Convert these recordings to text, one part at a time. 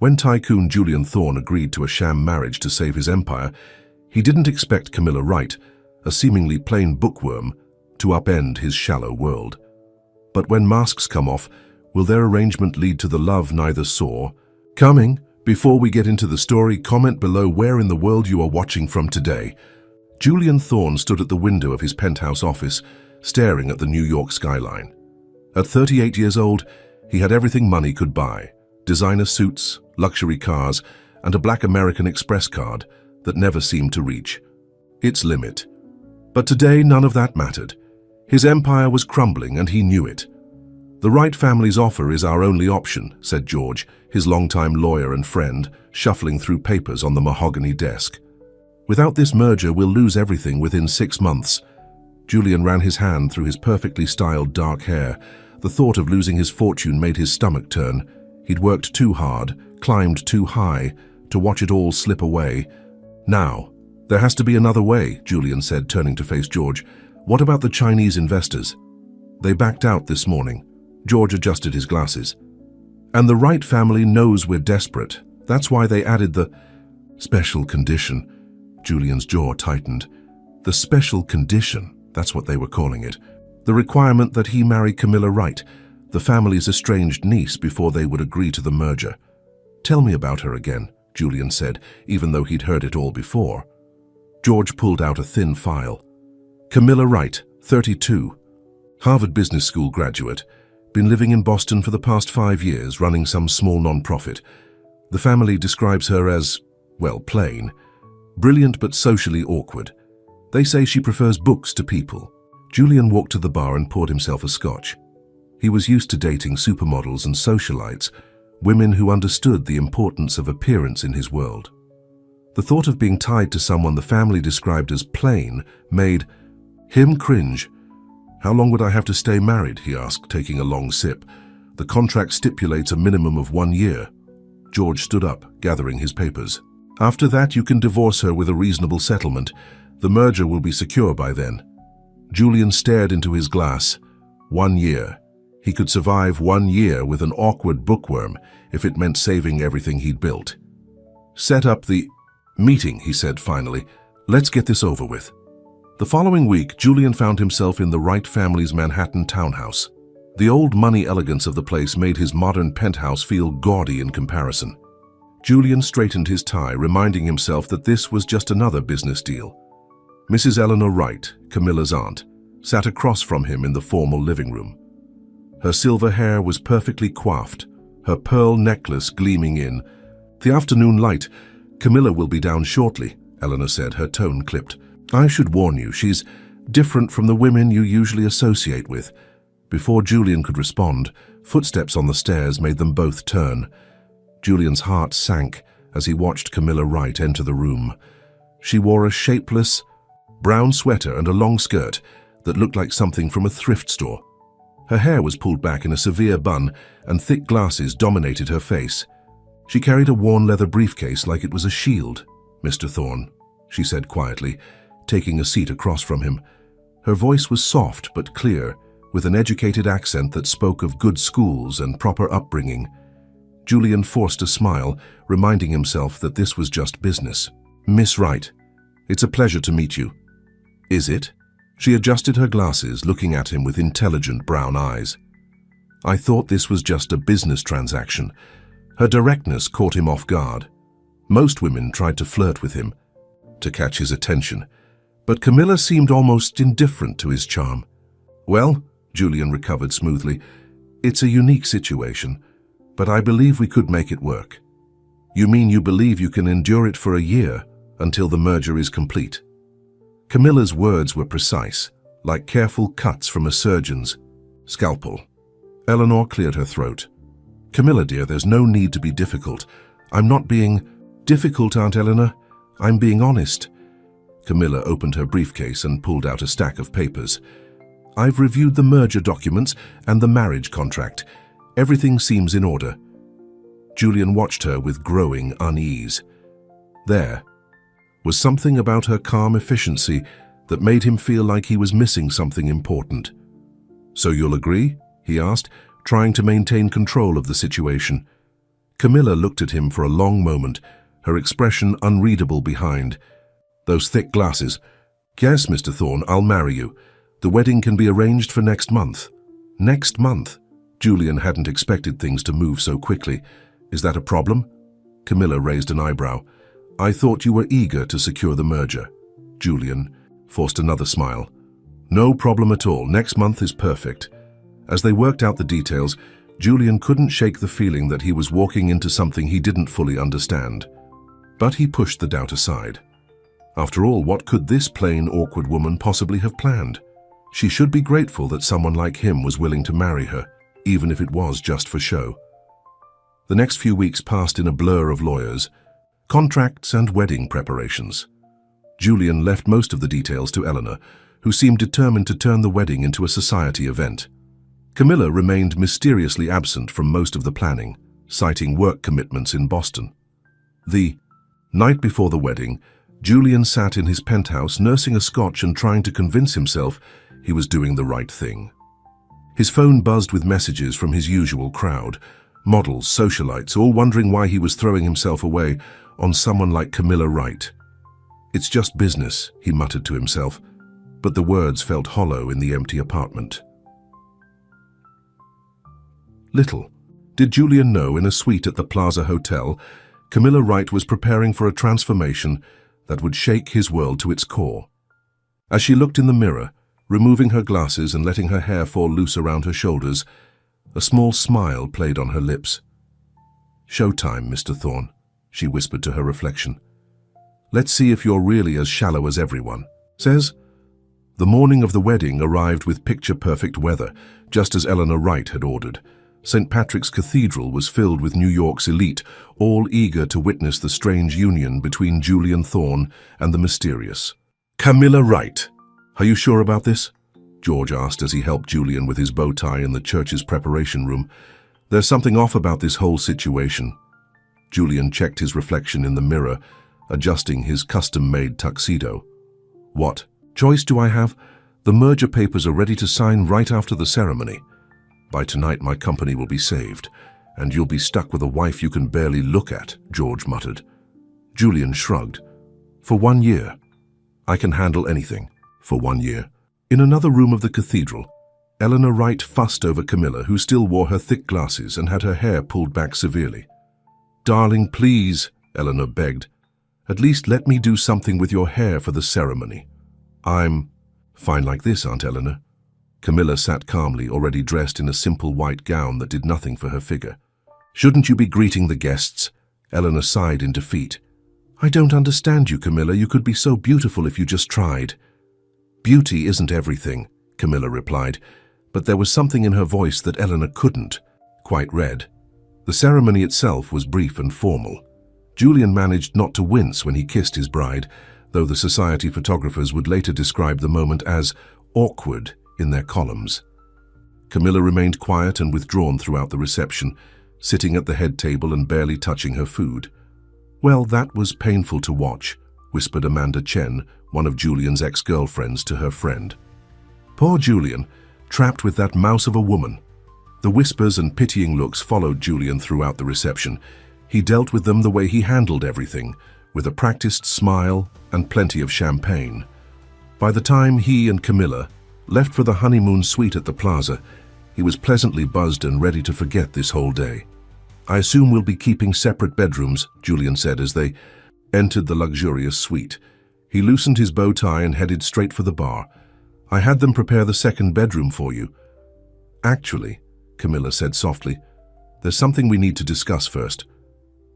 When tycoon Julian Thorne agreed to a sham marriage to save his empire, he didn't expect Camilla Wright, a seemingly plain bookworm, to upend his shallow world. But when masks come off, will their arrangement lead to the love neither saw? Coming. Before we get into the story, comment below where in the world you are watching from today. Julian Thorne stood at the window of his penthouse office, staring at the New York skyline. At 38 years old, he had everything money could buy: designer suits, luxury cars, and a black American Express card that never seemed to reach its limit. But today, none of that mattered. His empire was crumbling, and he knew it. "The Wright family's offer is our only option," said George, his longtime lawyer and friend, shuffling through papers on the mahogany desk. "Without this merger, we'll lose everything within 6 months." Julian ran his hand through his perfectly styled dark hair. The thought of losing his fortune made his stomach turn. He'd worked too hard, climbed too high, to watch it all slip away. "Now, there has to be another way," Julian said, turning to face George. "What about the Chinese investors?" "They backed out this morning." George adjusted his glasses. "And the Wright family knows we're desperate. That's why they added the special condition." Julian's jaw tightened. The special condition, that's what they were calling it. The requirement that he marry Camilla Wright, the family's estranged niece, before they would agree to the merger. "Tell me about her again," Julian said, even though he'd heard it all before. George pulled out a thin file. "Camilla Wright, 32. Harvard Business School graduate. Been living in Boston for the past 5 years, running some small non-profit. The family describes her as, well, plain. Brilliant but socially awkward. They say she prefers books to people." Julian walked to the bar and poured himself a scotch. He was used to dating supermodels and socialites, women who understood the importance of appearance in his world. The thought of being tied to someone the family described as plain made him cringe. "How long would I have to stay married?" he asked, taking a long sip. "The contract stipulates a minimum of 1 year. George stood up, gathering his papers. "After that, you can divorce her with a reasonable settlement. The merger will be secure by then." Julian stared into his glass. 1 year. He could survive 1 year with an awkward bookworm if it meant saving everything he'd built. "Set up the meeting," he said finally. "Let's get this over with." The following week, Julian found himself in the Wright family's Manhattan townhouse. The old money elegance of the place made his modern penthouse feel gaudy in comparison. Julian straightened his tie, reminding himself that this was just another business deal. Mrs. Eleanor Wright, Camilla's aunt, sat across from him in the formal living room. Her silver hair was perfectly coiffed, her pearl necklace gleaming in the afternoon light. "Camilla will be down shortly," Eleanor said, her tone clipped. "I should warn you, she's different from the women you usually associate with." Before Julian could respond, footsteps on the stairs made them both turn. Julian's heart sank as he watched Camilla Wright enter the room. She wore a shapeless, brown sweater and a long skirt that looked like something from a thrift store. Her hair was pulled back in a severe bun, and thick glasses dominated her face. She carried a worn leather briefcase like it was a shield. "Mr. Thorne," she said quietly, taking a seat across from him. Her voice was soft but clear, with an educated accent that spoke of good schools and proper upbringing. Julian forced a smile, reminding himself that this was just business. "Miss Wright, it's a pleasure to meet you." "Is it?" She adjusted her glasses, looking at him with intelligent brown eyes. "I thought this was just a business transaction." Her directness caught him off guard. Most women tried to flirt with him, to catch his attention, but Camilla seemed almost indifferent to his charm. "Well," Julian recovered smoothly, "it's a unique situation, but I believe we could make it work." "You mean you believe you can endure it for a year, until the merger is complete?" Camilla's words were precise, like careful cuts from a surgeon's scalpel. Eleanor cleared her throat. "Camilla, dear, there's no need to be difficult. I'm not being difficult, Aunt Eleanor. I'm being honest." Camilla opened her briefcase and pulled out a stack of papers. "I've reviewed the merger documents and the marriage contract. Everything seems in order." Julian watched her with growing unease. There was something about her calm efficiency that made him feel like he was missing something important. "So you'll agree?" he asked, trying to maintain control of the situation. Camilla looked at him for a long moment, her expression unreadable behind. Those thick glasses. Yes, Mr. Thorne, I'll marry you. The wedding can be arranged for next month. Next month? Julian hadn't expected things to move so quickly. Is that a problem? Camilla raised an eyebrow. I thought you were eager to secure the merger. Julian forced another smile. No problem at all. Next month is perfect. As they worked out the details, Julian couldn't shake the feeling that he was walking into something he didn't fully understand. But he pushed the doubt aside. After all, what could this plain, awkward woman possibly have planned? She should be grateful that someone like him was willing to marry her, even if it was just for show. The next few weeks passed in a blur of lawyers, contracts and wedding preparations. Julian left most of the details to Eleanor, who seemed determined to turn the wedding into a society event. Camilla remained mysteriously absent from most of the planning, citing work commitments in Boston. The night before the wedding, Julian sat in his penthouse nursing a scotch and trying to convince himself he was doing the right thing. His phone buzzed with messages from his usual crowd, models, socialites, all wondering why he was throwing himself away on someone like Camilla Wright. It's just business, he muttered to himself, but the words felt hollow in the empty apartment. Little did Julian know, in a suite at the Plaza Hotel, Camilla Wright was preparing for a transformation that would shake his world to its core. As she looked in the mirror, removing her glasses and letting her hair fall loose around her shoulders, a small smile played on her lips. "Showtime, Mr. Thorne," she whispered to her reflection. "Let's see if you're really as shallow as everyone says." The morning of the wedding arrived with picture-perfect weather, just as Eleanor Wright had ordered. St. Patrick's Cathedral was filled with New York's elite, all eager to witness the strange union between Julian Thorne and the mysterious Camilla Wright. "Are you sure about this?" George asked as he helped Julian with his bow tie in the church's preparation room. "There's something off about this whole situation." Julian checked his reflection in the mirror, adjusting his custom-made tuxedo. "What choice do I have? The merger papers are ready to sign right after the ceremony. By tonight my company will be saved, and you'll be stuck with a wife you can barely look at," George muttered. Julian shrugged. "For 1 year. I can handle anything. For 1 year." In another room of the cathedral, Eleanor Wright fussed over Camilla, who still wore her thick glasses and had her hair pulled back severely. "Darling, please," Eleanor begged. "At least let me do something with your hair for the ceremony." "I'm fine like this, Aunt Eleanor." Camilla sat calmly, already dressed in a simple white gown that did nothing for her figure. "Shouldn't you be greeting the guests?" Eleanor sighed in defeat. "I don't understand you, Camilla. You could be so beautiful if you just tried." "Beauty isn't everything," Camilla replied, but there was something in her voice that Eleanor couldn't quite read. The ceremony itself was brief and formal. Julian managed not to wince when he kissed his bride, though the society photographers would later describe the moment as awkward in their columns. Camilla remained quiet and withdrawn throughout the reception, sitting at the head table and barely touching her food. "Well, that was painful to watch," whispered Amanda Chen, one of Julian's ex-girlfriends, to her friend. "Poor Julian, trapped with that mouse of a woman." The whispers and pitying looks followed Julian throughout the reception. He dealt with them the way he handled everything, with a practiced smile and plenty of champagne. By the time he and Camilla left for the honeymoon suite at the plaza, he was pleasantly buzzed and ready to forget this whole day. "I assume we'll be keeping separate bedrooms," Julian said as they entered the luxurious suite. He loosened his bow tie and headed straight for the bar. "I had them prepare the second bedroom for you." "Actually," Camilla said softly, "there's something we need to discuss first."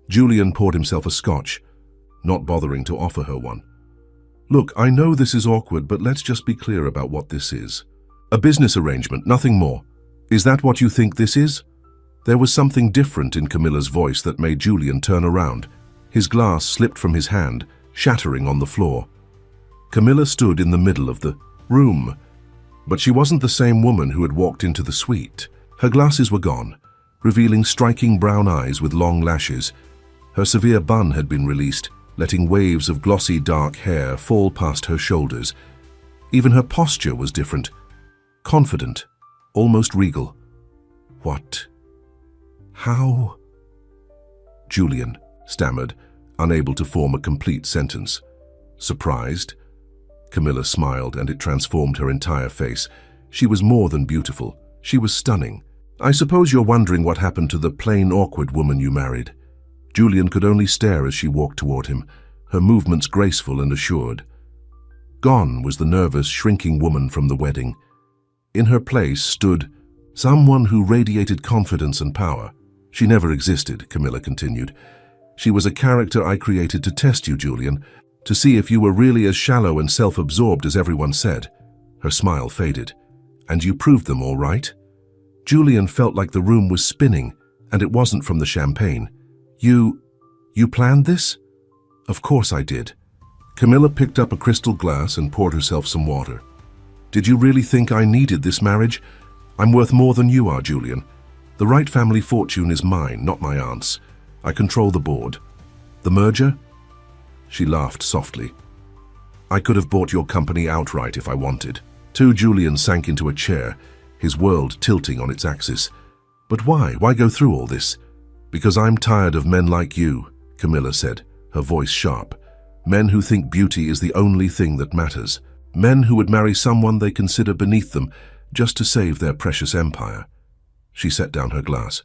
Julian poured himself a scotch, not bothering to offer her one. "Look, I know this is awkward, but let's just be clear about what this is. A business arrangement, nothing more. Is that what you think this is?" There was something different in Camilla's voice that made Julian turn around. His glass slipped from his hand, shattering on the floor. Camilla stood in the middle of the room, but she wasn't the same woman who had walked into the suite. Her glasses were gone, revealing striking brown eyes with long lashes. Her severe bun had been released, letting waves of glossy dark hair fall past her shoulders. Even her posture was different, confident, almost regal. "What? How?" Julian stammered, unable to form a complete sentence. Surprised? Camilla smiled, and it transformed her entire face. She was more than beautiful. She was stunning. I suppose you're wondering what happened to the plain, awkward woman you married. Julian could only stare as she walked toward him, her movements graceful and assured. Gone was the nervous, shrinking woman from the wedding. In her place stood someone who radiated confidence and power. She never existed, Camilla continued. She was a character I created to test you, Julian, to see if you were really as shallow and self-absorbed as everyone said. Her smile faded. And you proved them all right? Julian felt like the room was spinning, and it wasn't from the champagne. You planned this? Of course I did. Camilla picked up a crystal glass and poured herself some water. Did you really think I needed this marriage? I'm worth more than you are, Julian. The right family fortune is mine, not my aunt's. I control the board. The merger? She laughed softly. I could have bought your company outright if I wanted. Julian sank into a chair, his world tilting on its axis. But why? Why go through all this? Because I'm tired of men like you, Camilla said, her voice sharp. Men who think beauty is the only thing that matters. Men who would marry someone they consider beneath them just to save their precious empire. She set down her glass.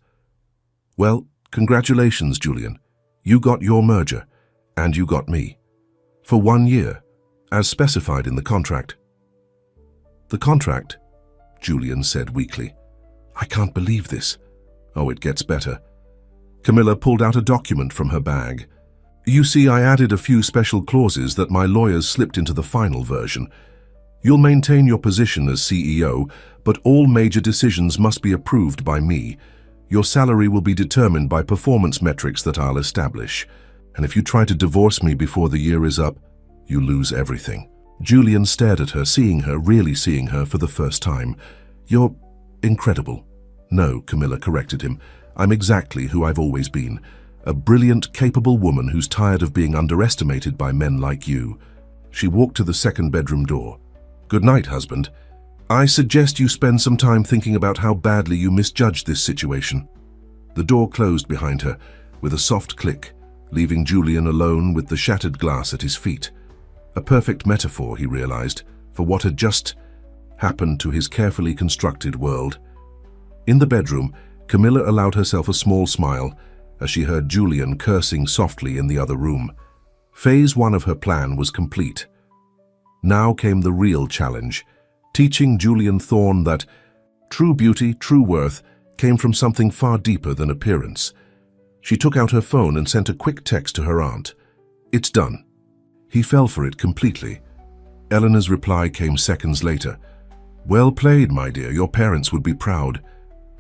Well, congratulations, Julian. You got your merger, and you got me. For 1 year, as specified in the contract. The contract? Julian said weakly. I can't believe this. Oh, it gets better. Camilla pulled out a document from her bag. You see, I added a few special clauses that my lawyers slipped into the final version. You'll maintain your position as CEO, but all major decisions must be approved by me. Your salary will be determined by performance metrics that I'll establish. And if you try to divorce me before the year is up, you lose everything. Julian stared at her, really seeing her for the first time. You're incredible. No, Camilla corrected him. I'm exactly who I've always been. A brilliant, capable woman who's tired of being underestimated by men like you. She walked to the second bedroom door. Good night, husband. I suggest you spend some time thinking about how badly you misjudged this situation. The door closed behind her with a soft click, leaving Julian alone with the shattered glass at his feet. A perfect metaphor, he realized, for what had just happened to his carefully constructed world. In the bedroom, Camilla allowed herself a small smile as she heard Julian cursing softly in the other room. Phase 1 of her plan was complete. Now came the real challenge, teaching Julian Thorne that true beauty, true worth, came from something far deeper than appearance. She took out her phone and sent a quick text to her aunt. It's done. He fell for it completely. Eleanor's reply came seconds later. Well played, my dear. Your parents would be proud.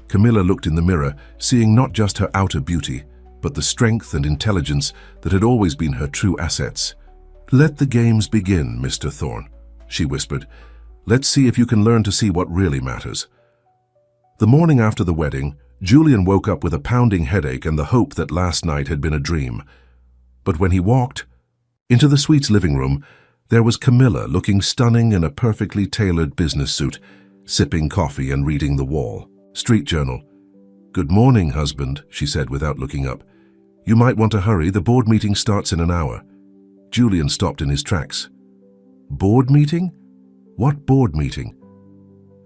Camilla looked in the mirror, seeing not just her outer beauty, but the strength and intelligence that had always been her true assets. Let the games begin, Mr. Thorne, she whispered. Let's see if you can learn to see what really matters. The morning after the wedding, Julian woke up with a pounding headache and the hope that last night had been a dream. But when he walked into the suite's living room, there was Camilla looking stunning in a perfectly tailored business suit, sipping coffee and reading the wall. Street Journal. Good morning, husband, she said without looking up. You might want to hurry, the board meeting starts in an hour. Julian stopped in his tracks. Board meeting? What board meeting?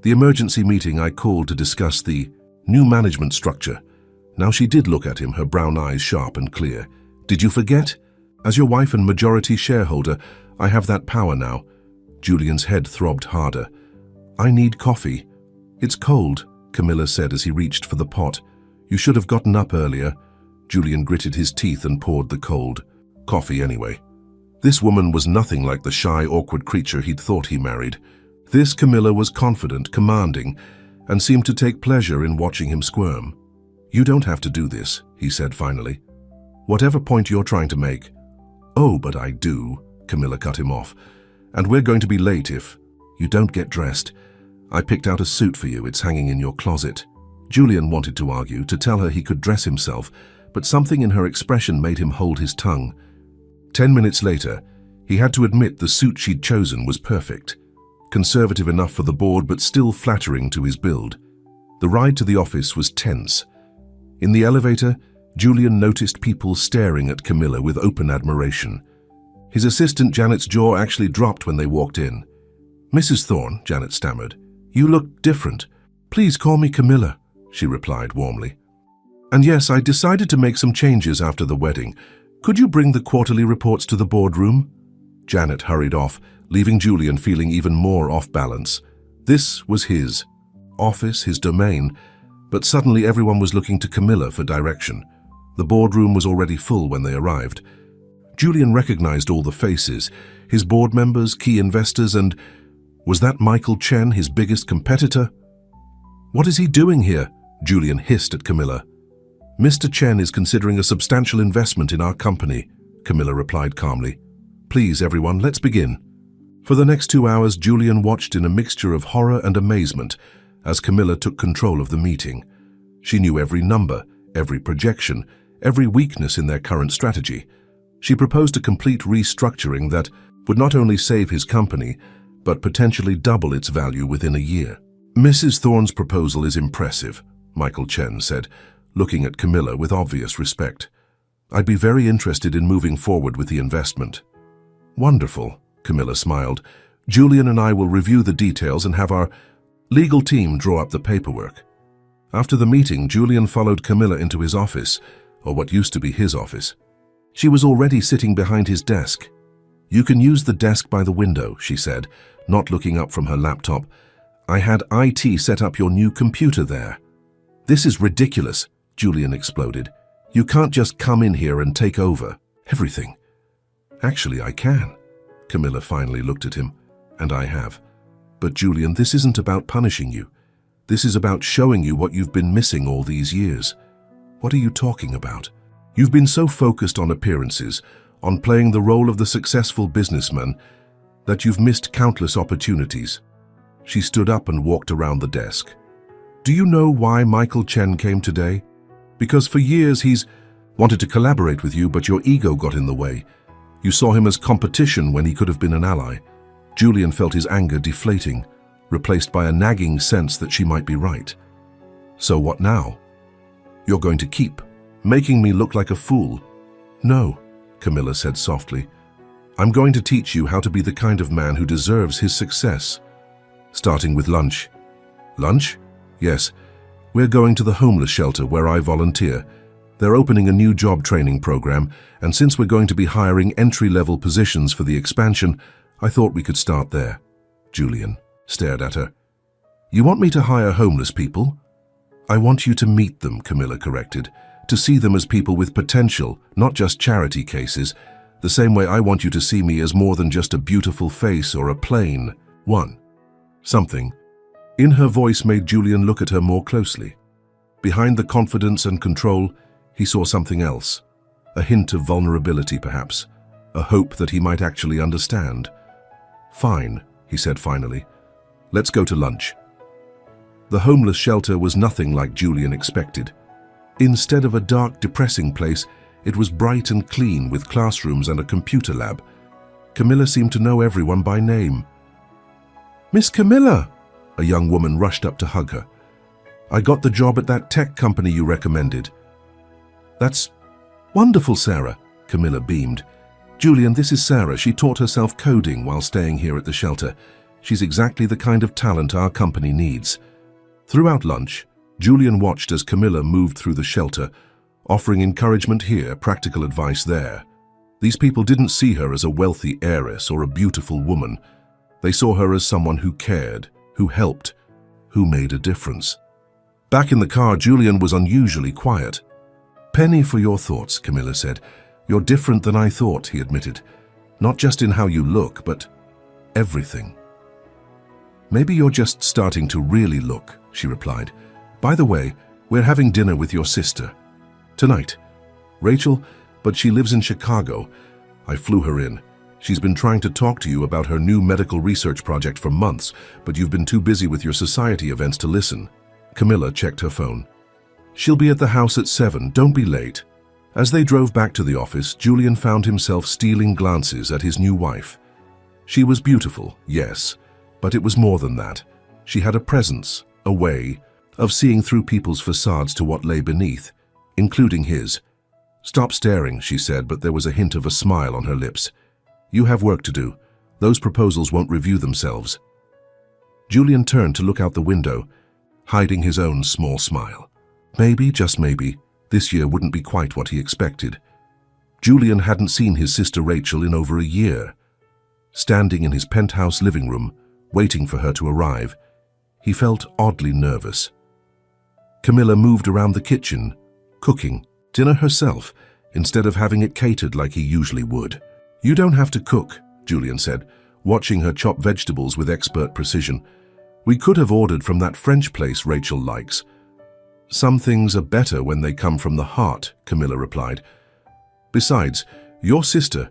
The emergency meeting I called to discuss the new management structure. Now she did look at him, her brown eyes sharp and clear. Did you forget? As your wife and majority shareholder, I have that power now. Julian's head throbbed harder. I need coffee. It's cold, Camilla said as he reached for the pot. You should have gotten up earlier. Julian gritted his teeth and poured the cold coffee anyway. This woman was nothing like the shy, awkward creature he'd thought he married. This Camilla was confident, commanding, and seemed to take pleasure in watching him squirm. You don't have to do this, he said finally. Whatever point you're trying to make. Oh, but I do, Camilla cut him off. And we're going to be late if you don't get dressed. I picked out a suit for you, it's hanging in your closet. Julian wanted to argue, to tell her he could dress himself, but something in her expression made him hold his tongue. 10 minutes later, he had to admit the suit she'd chosen was perfect. Conservative enough for the board, but still flattering to his build. The ride to the office was tense. In the elevator, Julian noticed people staring at Camilla with open admiration. His assistant Janet's jaw actually dropped when they walked in. "Mrs. Thorne," Janet stammered, "you look different. Please call me Camilla," she replied warmly. "And yes, I decided to make some changes after the wedding. Could you bring the quarterly reports to the boardroom?" Janet hurried off, leaving Julian feeling even more off balance. This was his office, his domain, but suddenly everyone was looking to Camilla for direction. The boardroom was already full when they arrived. Julian recognized all the faces, his board members, key investors, and was that Michael Chen, his biggest competitor? "What is he doing here?" Julian hissed at Camilla. "Mr. Chen is considering a substantial investment in our company," Camilla replied calmly. "Please, everyone, let's begin." For the next 2 hours, Julian watched in a mixture of horror and amazement as Camilla took control of the meeting. She knew every number, every projection, every weakness in their current strategy. She proposed a complete restructuring that would not only save his company, but potentially double its value within a year. "Mrs. Thorne's proposal is impressive," Michael Chen said, looking at Camilla with obvious respect. "I'd be very interested in moving forward with the investment." "Wonderful," Camilla smiled. "Julian and I will review the details and have our legal team draw up the paperwork." After the meeting, Julian followed Camilla into his office, or what used to be his office. She was already sitting behind his desk. "You can use the desk by the window," she said, not looking up from her laptop. "I had IT set up your new computer there." "This is ridiculous," Julian exploded. "You can't just come in here and take over everything." "Actually, I can." Camilla finally looked at him. "And I have. But Julian, this isn't about punishing you. This is about showing you what you've been missing all these years." "What are you talking about?" "You've been so focused on appearances, on playing the role of the successful businessman, that you've missed countless opportunities." She stood up and walked around the desk. "Do you know why Michael Chen came today? Because for years he's wanted to collaborate with you, but your ego got in the way. You saw him as competition when he could have been an ally." Julian felt his anger deflating, replaced by a nagging sense that she might be right. "So what now? You're going to keep making me look like a fool?" "No," Camilla said softly. "I'm going to teach you how to be the kind of man who deserves his success. Starting with lunch." "Lunch?" "Yes. We're going to the homeless shelter where I volunteer. They're opening a new job training program, and since we're going to be hiring entry-level positions for the expansion, I thought we could start there." Julian stared at her. "You want me to hire homeless people?" "I want you to meet them," Camilla corrected, "to see them as people with potential, not just charity cases, the same way I want you to see me as more than just a beautiful face or a plain one. Something in her voice made Julian look at her more closely. Behind the confidence and control, he saw something else, a hint of vulnerability perhaps, a hope that he might actually understand. "Fine," he said finally. "Let's go to lunch." The homeless shelter was nothing like Julian expected. Instead of a dark, depressing place, it was bright and clean with classrooms and a computer lab. Camilla seemed to know everyone by name. "Miss Camilla!" A young woman rushed up to hug her. "I got the job at that tech company you recommended." "That's wonderful, Sarah," Camilla beamed. "Julian, this is Sarah. She taught herself coding while staying here at the shelter. She's exactly the kind of talent our company needs." Throughout lunch, Julian watched as Camilla moved through the shelter, offering encouragement here, practical advice there. These people didn't see her as a wealthy heiress or a beautiful woman. They saw her as someone who cared, who helped, who made a difference. Back in the car, Julian was unusually quiet. "Penny for your thoughts," Camilla said. "You're different than I thought," he admitted. "Not just in how you look, but everything." "Maybe you're just starting to really look," she replied. "By the way, we're having dinner with your sister. Tonight. Rachel, but she lives in Chicago. I flew her in. She's been trying to talk to you about her new medical research project for months, but you've been too busy with your society events to listen." Camilla checked her phone. "She'll be at the house at 7. Don't be late." As they drove back to the office, Julian found himself stealing glances at his new wife. She was beautiful, yes, but it was more than that. She had a presence, a way of seeing through people's facades to what lay beneath, including his. Stop staring, she said, but there was a hint of a smile on her lips. You have work to do. Those proposals won't review themselves. Julian turned to look out the window, hiding his own small smile. Maybe, just maybe, this year wouldn't be quite what he expected. Julian hadn't seen his sister Rachel in over a year. Standing in his penthouse living room, waiting for her to arrive, he felt oddly nervous. Camilla moved around the kitchen, cooking dinner herself, instead of having it catered like he usually would. You don't have to cook, Julian said, watching her chop vegetables with expert precision. We could have ordered from that French place Rachel likes. Some things are better when they come from the heart, Camilla replied. Besides, your sister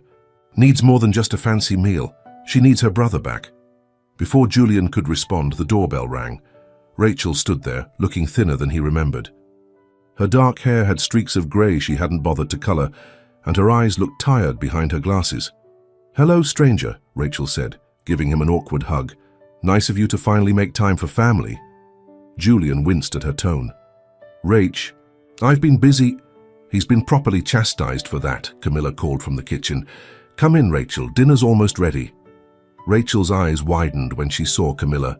needs more than just a fancy meal. She needs her brother back. Before Julian could respond, the doorbell rang. Rachel stood there, looking thinner than he remembered. Her dark hair had streaks of grey she hadn't bothered to colour, and her eyes looked tired behind her glasses. Hello, stranger, Rachel said, giving him an awkward hug. Nice of you to finally make time for family. Julian winced at her tone. Rach, I've been busy. He's been properly chastised for that, Camilla called from the kitchen. Come in, Rachel, dinner's almost ready. Rachel's eyes widened when she saw Camilla.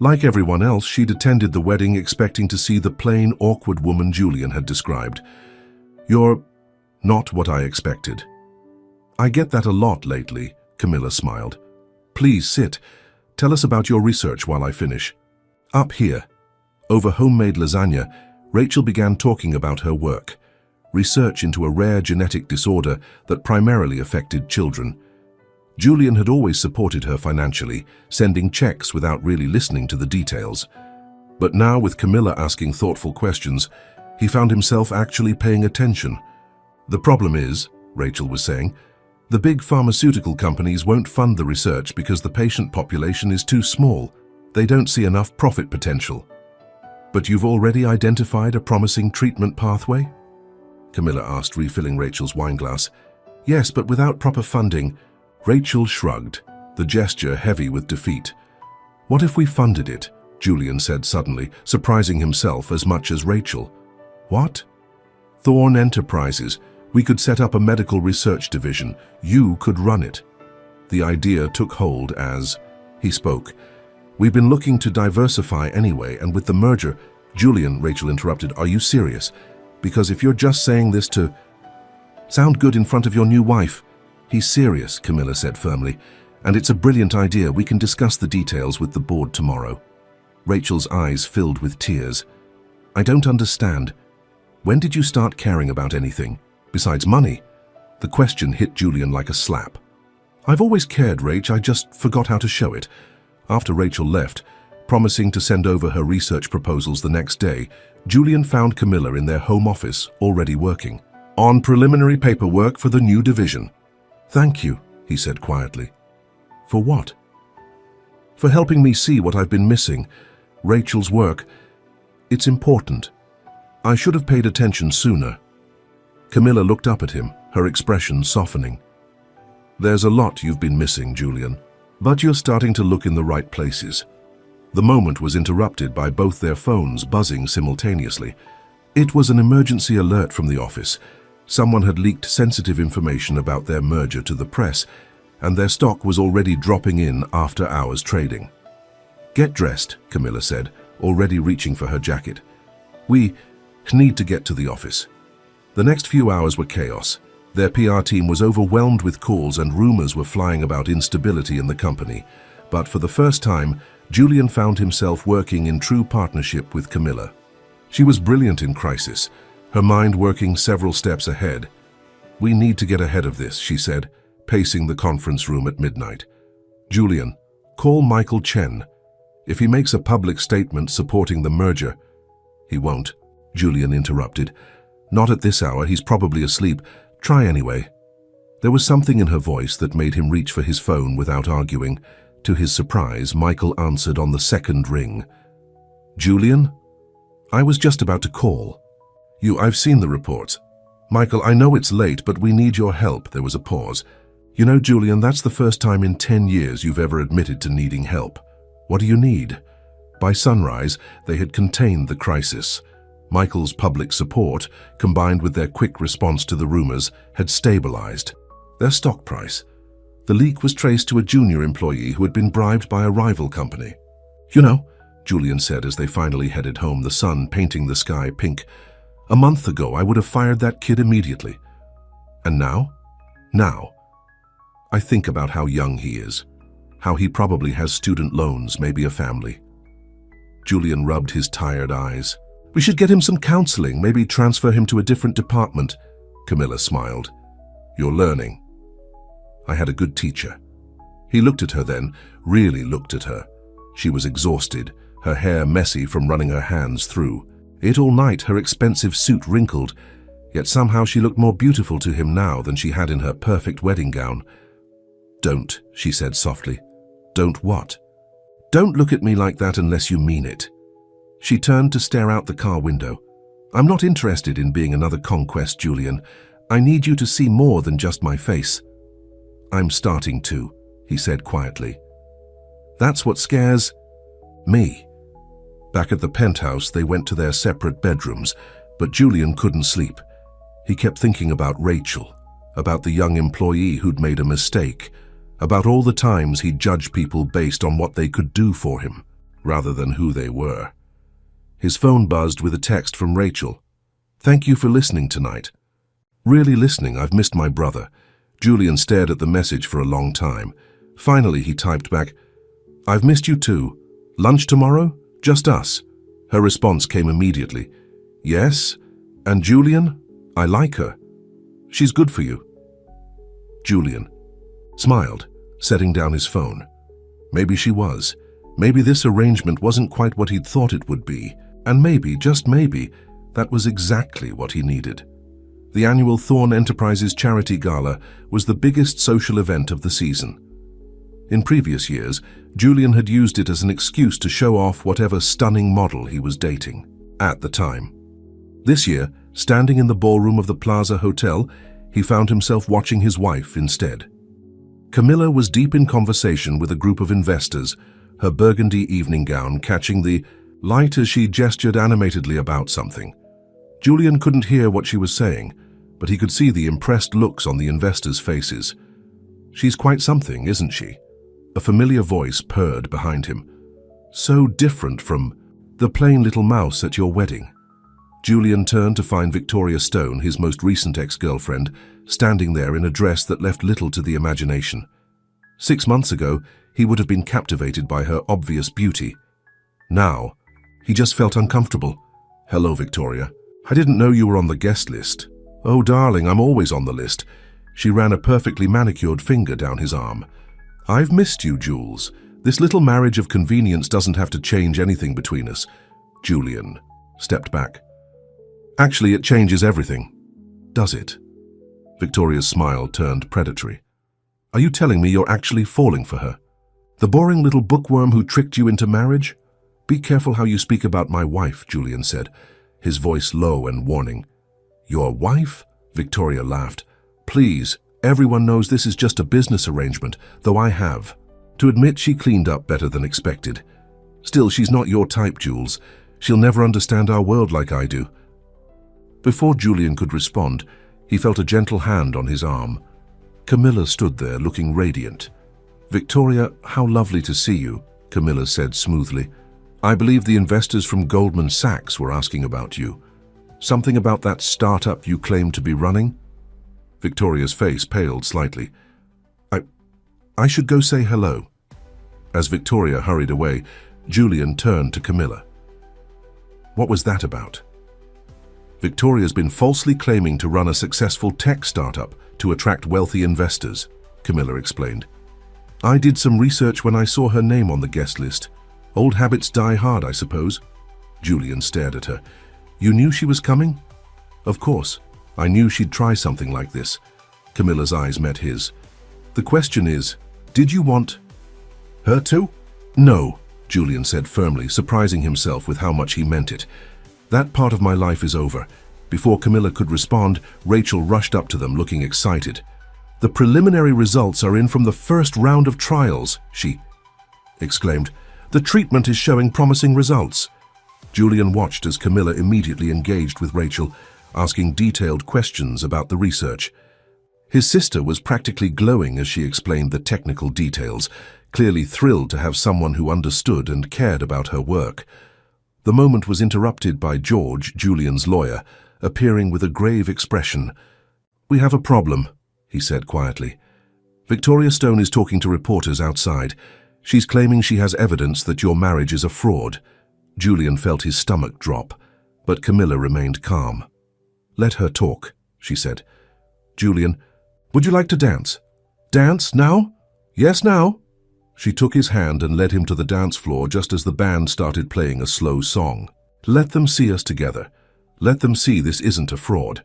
Like everyone else, she'd attended the wedding expecting to see the plain, awkward woman Julian had described. You're not what I expected. I get that a lot lately, Camilla smiled. Please sit. Tell us about your research while I finish. Up here. Over homemade lasagna, Rachel began talking about her work. Research into a rare genetic disorder that primarily affected children. Julian had always supported her financially, sending checks without really listening to the details. But now, with Camilla asking thoughtful questions, he found himself actually paying attention. The problem is, Rachel was saying, the big pharmaceutical companies won't fund the research because the patient population is too small. They don't see enough profit potential. But you've already identified a promising treatment pathway? Camilla asked, refilling Rachel's wineglass. Yes, but without proper funding. Rachel shrugged, the gesture heavy with defeat. What if we funded it? Julian said suddenly, surprising himself as much as Rachel. What? Thorn Enterprises. We could set up a medical research division. You could run it. The idea took hold as he spoke. We've been looking to diversify anyway, and with the merger... Julian, Rachel interrupted, are you serious? Because if you're just saying this to sound good in front of your new wife... He's serious, Camilla said firmly, and it's a brilliant idea. We can discuss the details with the board tomorrow. Rachel's eyes filled with tears. I don't understand. When did you start caring about anything? Besides money? The question hit Julian like a slap. I've always cared, Rach, I just forgot how to show it. After Rachel left, promising to send over her research proposals the next day, Julian found Camilla in their home office, already working on preliminary paperwork for the new division. Thank you, he said quietly. For what? For helping me see what I've been missing. Rachel's work. It's important. I should have paid attention sooner. Camilla looked up at him, her expression softening. There's a lot you've been missing, Julian, but you're starting to look in the right places. The moment was interrupted by both their phones buzzing simultaneously. It was an emergency alert from the office. Someone had leaked sensitive information about their merger to the press, and their stock was already dropping in after hours trading. Get dressed, Camilla said, already reaching for her jacket. We need to get to the office. The next few hours were chaos. Their PR team was overwhelmed with calls and rumors were flying about instability in the company. But for the first time, Julian found himself working in true partnership with Camilla. She was brilliant in crisis, her mind working several steps ahead. We need to get ahead of this, she said, pacing the conference room at midnight. Julian, call Michael Chen. If he makes a public statement supporting the merger... He won't, Julian interrupted. Not at this hour, he's probably asleep. Try anyway. There was something in her voice that made him reach for his phone without arguing. To his surprise, Michael answered on the second ring. Julian? I was just about to call. I've seen the reports. Michael, I know it's late, but we need your help. There was a pause. You know, Julian, that's the first time in 10 years you've ever admitted to needing help. What do you need? By sunrise, they had contained the crisis. Michael's public support, combined with their quick response to the rumors, had stabilized their stock price. The leak was traced to a junior employee who had been bribed by a rival company. "You know," Julian said as they finally headed home, the sun painting the sky pink, "a month ago I would have fired that kid immediately. And now? Now, I think about how young he is, how he probably has student loans, maybe a family." Julian rubbed his tired eyes. "We should get him some counseling, maybe transfer him to a different department." Camilla smiled. "You're learning." "I had a good teacher." He looked at her then, really looked at her. She was exhausted, her hair messy from running her hands through it all night, her expensive suit wrinkled, yet somehow she looked more beautiful to him now than she had in her perfect wedding gown. "Don't," she said softly. "Don't what?" "Don't look at me like that unless you mean it." She turned to stare out the car window. "I'm not interested in being another conquest, Julian. I need you to see more than just my face." "I'm starting to," he said quietly. "That's what scares me." Back at the penthouse, they went to their separate bedrooms, but Julian couldn't sleep. He kept thinking about Rachel, about the young employee who'd made a mistake, about all the times he'd judged people based on what they could do for him, rather than who they were. His phone buzzed with a text from Rachel. "Thank you for listening tonight." "Really listening? I've missed my brother." Julian stared at the message for a long time. Finally, he typed back, "I've missed you too. Lunch tomorrow? Just us." Her response came immediately. "Yes? And Julian? I like her. She's good for you." Julian smiled, setting down his phone. Maybe she was. Maybe this arrangement wasn't quite what he'd thought it would be. And maybe, just maybe, that was exactly what he needed. The annual Thorn Enterprises Charity Gala was the biggest social event of the season. In previous years, Julian had used it as an excuse to show off whatever stunning model he was dating at the time. This year, standing in the ballroom of the Plaza Hotel, he found himself watching his wife instead. Camilla was deep in conversation with a group of investors, her burgundy evening gown catching the light as she gestured animatedly about something. Julian couldn't hear what she was saying, but he could see the impressed looks on the investors' faces. "She's quite something, isn't she?" A familiar voice purred behind him. "So different from the plain little mouse at your wedding." Julian turned to find Victoria Stone, his most recent ex-girlfriend, standing there in a dress that left little to the imagination. 6 months ago, he would have been captivated by her obvious beauty. Now, he just felt uncomfortable. "Hello, Victoria. I didn't know you were on the guest list." "Oh, darling, I'm always on the list." She ran a perfectly manicured finger down his arm. "I've missed you, Jules. This little marriage of convenience doesn't have to change anything between us." Julian stepped back. "Actually, it changes everything." "Does it?" Victoria's smile turned predatory. "Are you telling me you're actually falling for her? The boring little bookworm who tricked you into marriage?" "Be careful how you speak about my wife," Julian said, his voice low and warning. "Your wife?" Victoria laughed. "Please, everyone knows this is just a business arrangement, though I have to admit she cleaned up better than expected. Still, she's not your type, Jules. She'll never understand our world like I do." Before Julian could respond, he felt a gentle hand on his arm. Camilla stood there, looking radiant. "Victoria, how lovely to see you," Camilla said smoothly. "I believe the investors from Goldman Sachs were asking about you. Something about that startup you claim to be running?" Victoria's face paled slightly. I should go say hello." As Victoria hurried away, Julian turned to Camilla. "What was that about?" "Victoria's been falsely claiming to run a successful tech startup to attract wealthy investors," Camilla explained. "I did some research when I saw her name on the guest list. Old habits die hard, I suppose." Julian stared at her. "You knew she was coming?" "Of course. I knew she'd try something like this." Camilla's eyes met his. "The question is, did you want her to?" "No," Julian said firmly, surprising himself with how much he meant it. "That part of my life is over." Before Camilla could respond, Rachel rushed up to them, looking excited. "The preliminary results are in from the first round of trials," she exclaimed. "The treatment is showing promising results." Julian watched as Camilla immediately engaged with Rachel, asking detailed questions about the research. His sister was practically glowing as she explained the technical details, clearly thrilled to have someone who understood and cared about her work. The moment was interrupted by George, Julian's lawyer, appearing with a grave expression. "We have a problem," he said quietly. "Victoria Stone is talking to reporters outside. She's claiming she has evidence that your marriage is a fraud." Julian felt his stomach drop, but Camilla remained calm. "Let her talk," she said. "Julian, would you like to dance?" "Dance now?" "Yes, now." She took his hand and led him to the dance floor just as the band started playing a slow song. "Let them see us together. Let them see this isn't a fraud."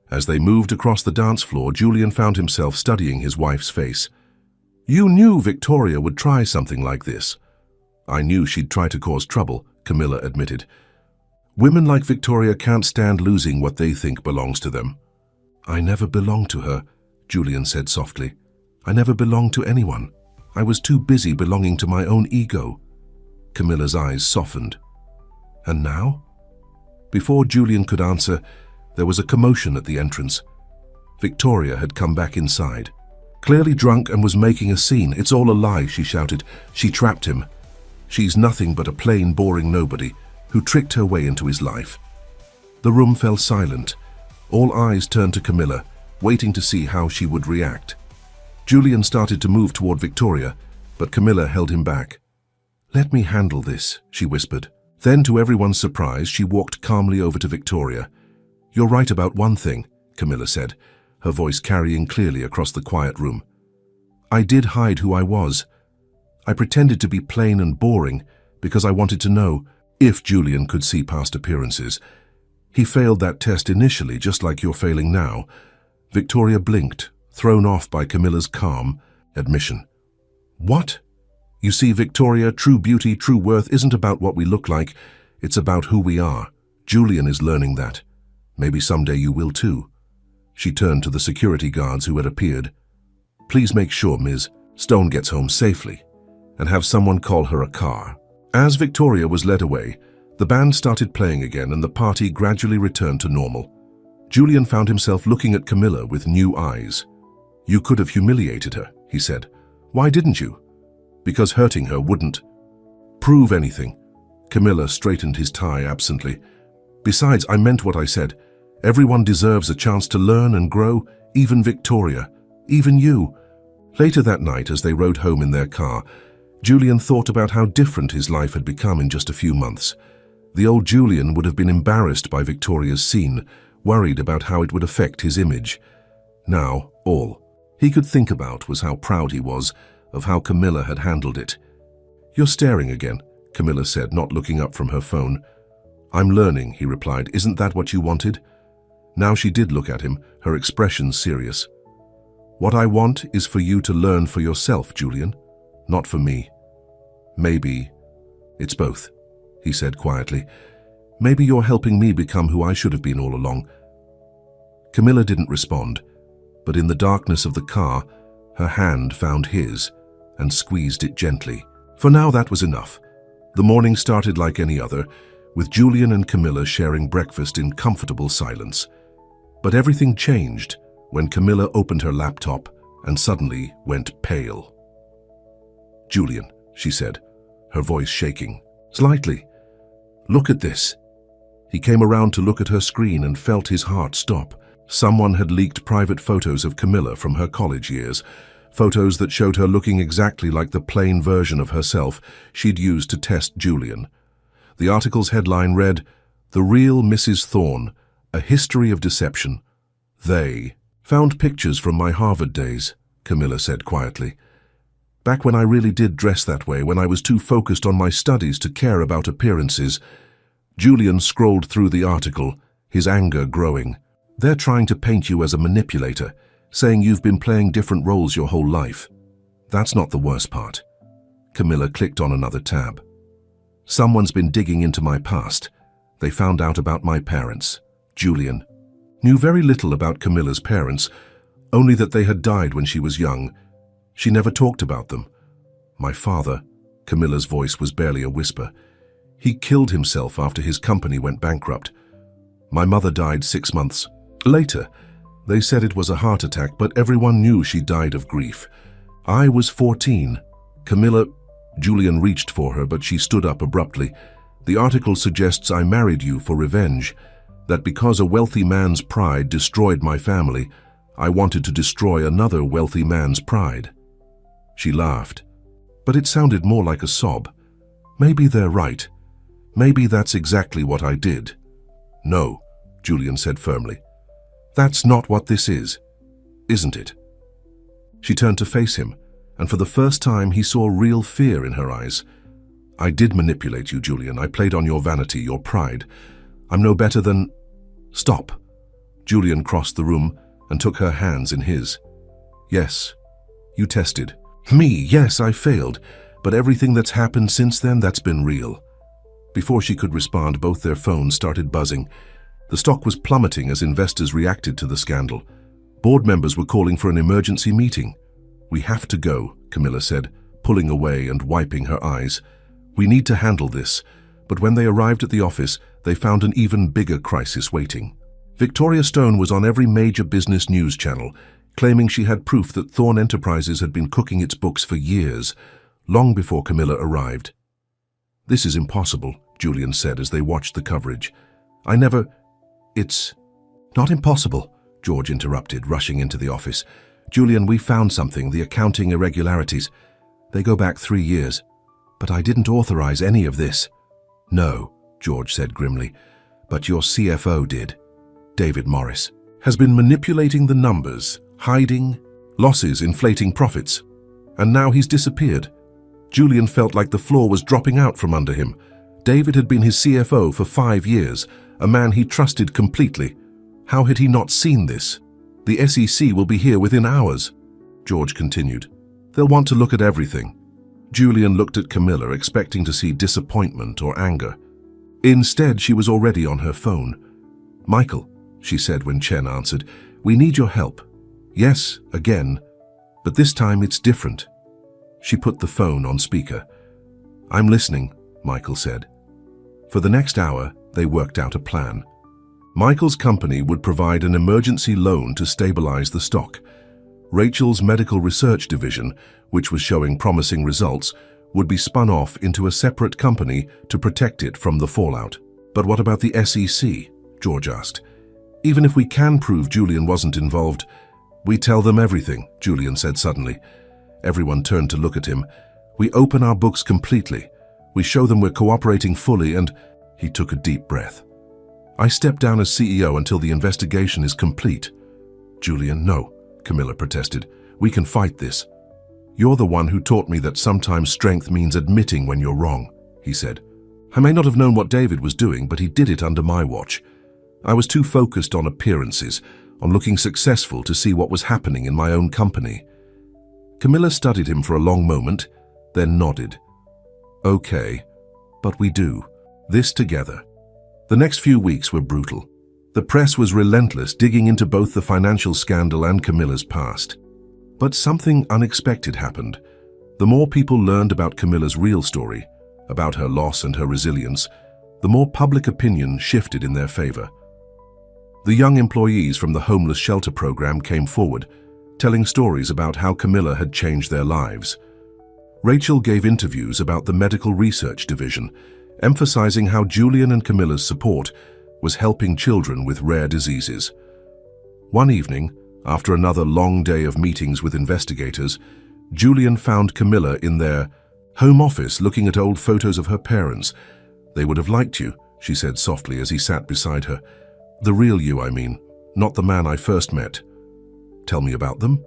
As they moved across the dance floor, Julian found himself studying his wife's face. "You knew Victoria would try something like this." "I knew she'd try to cause trouble," Camilla admitted. "Women like Victoria can't stand losing what they think belongs to them." "I never belonged to her," Julian said softly. "I never belonged to anyone. I was too busy belonging to my own ego." Camilla's eyes softened. "And now?" Before Julian could answer, there was a commotion at the entrance. Victoria had come back inside, clearly drunk and was making a scene. "It's all a lie," she shouted. "She trapped him. She's nothing but a plain, boring nobody who tricked her way into his life." The room fell silent. All eyes turned to Camilla, waiting to see how she would react. Julian started to move toward Victoria, but Camilla held him back. "Let me handle this," she whispered. Then, to everyone's surprise, she walked calmly over to Victoria. "You're right about one thing," Camilla said, her voice carrying clearly across the quiet room. "I did hide who I was. I pretended to be plain and boring because I wanted to know if Julian could see past appearances. He failed that test initially, just like you're failing now." Victoria blinked, thrown off by Camilla's calm admission. "What?" "You see, Victoria, true beauty, true worth isn't about what we look like. It's about who we are. Julian is learning that. Maybe someday you will too." She turned to the security guards who had appeared. "Please make sure Ms. Stone gets home safely, and have someone call her a car." As Victoria was led away, the band started playing again and the party gradually returned to normal. Julian found himself looking at Camilla with new eyes. "You could have humiliated her," he said. "Why didn't you?" "Because hurting her wouldn't prove anything." Camilla straightened his tie absently. "Besides, I meant what I said. Everyone deserves a chance to learn and grow, even Victoria, even you." Later that night, as they rode home in their car, Julian thought about how different his life had become in just a few months. The old Julian would have been embarrassed by Victoria's scene, worried about how it would affect his image. Now, all he could think about was how proud he was of how Camilla had handled it. "You're staring again," Camilla said, not looking up from her phone. "I'm learning," he replied. "Isn't that what you wanted?" Now she did look at him, her expression serious. "What I want is for you to learn for yourself, Julian, not for me." "Maybe it's both," he said quietly. "Maybe you're helping me become who I should have been all along." Camilla didn't respond, but in the darkness of the car, her hand found his and squeezed it gently. For now, that was enough. The morning started like any other, with Julian and Camilla sharing breakfast in comfortable silence. But everything changed when Camilla opened her laptop and suddenly went pale. "Julian," she said, her voice shaking slightly. "Look at this." He came around to look at her screen and felt his heart stop. Someone had leaked private photos of Camilla from her college years, photos that showed her looking exactly like the plain version of herself she'd used to test Julian. The article's headline read, "The Real Mrs. Thorne, A History of Deception." "They found pictures from my Harvard days," Camilla said quietly. "Back when I really did dress that way, when I was too focused on my studies to care about appearances." Julian scrolled through the article, his anger growing. "They're trying to paint you as a manipulator, saying you've been playing different roles your whole life. That's not the worst part." Camilla clicked on another tab. "Someone's been digging into my past. They found out about my parents." Julian knew very little about Camilla's parents, only that they had died when she was young. She never talked about them. "My father," Camilla's voice was barely a whisper. He killed himself after his company went bankrupt. My mother died 6 months later. They said it was a heart attack, but everyone knew she died of grief. I was 14. Camilla..." Julian reached for her, but she stood up abruptly. "The article suggests I married you for revenge, that because a wealthy man's pride destroyed my family, I wanted to destroy another wealthy man's pride." She laughed, but it sounded more like a sob. "Maybe they're right. Maybe that's exactly what I did." "No," Julian said firmly. "That's not what this is, isn't it?" She turned to face him, and for the first time he saw real fear in her eyes. "I did manipulate you, Julian. I played on your vanity, your pride. I'm no better than—" "Stop." Julian crossed the room and took her hands in his. "Yes, you tested me. Yes, I failed. But everything that's happened since then, that's been real." Before she could respond, both their phones started buzzing. The stock was plummeting as investors reacted to the scandal. Board members were calling for an emergency meeting. "We have to go," Camilla said, pulling away and wiping her eyes. "We need to handle this." But when they arrived at the office, they found an even bigger crisis waiting. Victoria Stone was on every major business news channel, claiming she had proof that Thorne Enterprises had been cooking its books for years, long before Camilla arrived. "This is impossible," Julian said as they watched the coverage. "It's not impossible," George interrupted, rushing into the office. "Julian, we found something, the accounting irregularities. They go back 3 years. But I didn't authorize any of this." "No," George said grimly, "but your CFO did. David Morris has been manipulating the numbers, hiding losses, inflating profits. And now he's disappeared." Julian felt like the floor was dropping out from under him. David had been his CFO for 5 years, a man he trusted completely. How had he not seen this? "The SEC will be here within hours," George continued. "They'll want to look at everything." Julian looked at Camilla, expecting to see disappointment or anger. Instead, she was already on her phone. "Michael," she said when Chen answered, "we need your help." "Yes, again, but this time it's different." She put the phone on speaker. "I'm listening," Michael said. For the next hour, they worked out a plan. Michael's company would provide an emergency loan to stabilize the stock. Rachel's medical research division, which was showing promising results, would be spun off into a separate company to protect it from the fallout. "But what about the SEC?" George asked. "Even if we can prove Julian wasn't involved, we tell them everything," Julian said suddenly. Everyone turned to look at him. "We open our books completely. We show them we're cooperating fully and—" He took a deep breath. "I step down as CEO until the investigation is complete." "Julian, no," Camilla protested. "We can fight this." "You're the one who taught me that sometimes strength means admitting when you're wrong," he said. "I may not have known what David was doing, but he did it under my watch. I was too focused on appearances, on looking successful to see what was happening in my own company." Camilla studied him for a long moment, then nodded. "Okay, but we do this together." The next few weeks were brutal. The press was relentless, digging into both the financial scandal and Camilla's past. But something unexpected happened. The more people learned about Camilla's real story, about her loss and her resilience, the more public opinion shifted in their favor. The young employees from the homeless shelter program came forward, telling stories about how Camilla had changed their lives. Rachel gave interviews about the medical research division, emphasizing how Julian and Camilla's support was helping children with rare diseases. One evening, after another long day of meetings with investigators, Julian found Camilla in their home office looking at old photos of her parents. "They would have liked you," she said softly as he sat beside her. "The real you, I mean, not the man I first met." "Tell me about them."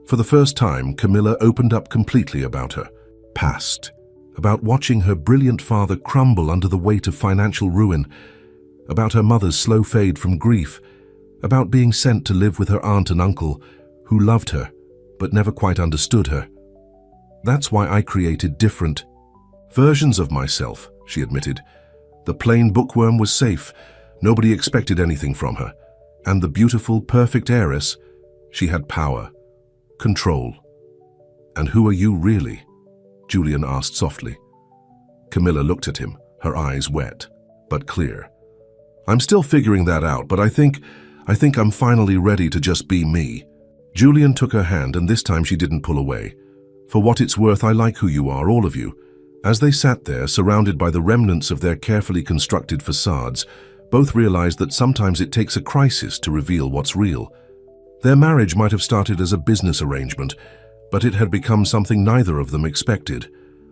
For the first time, Camilla opened up completely about her past, about watching her brilliant father crumble under the weight of financial ruin, about her mother's slow fade from grief, about being sent to live with her aunt and uncle who loved her but never quite understood her. "That's why I created different versions of myself," she admitted. "The plain bookworm was safe. Nobody expected anything from her. And the beautiful, perfect heiress, she had power, control." "And who are you really?" Julian asked softly. Camilla looked at him, her eyes wet, but clear. "I'm still figuring that out, but I think I'm finally ready to just be me." Julian took her hand, and this time she didn't pull away. "For what it's worth, I like who you are, all of you." As they sat there, surrounded by the remnants of their carefully constructed facades, both realized that sometimes it takes a crisis to reveal what's real. Their marriage might have started as a business arrangement, but it had become something neither of them expected.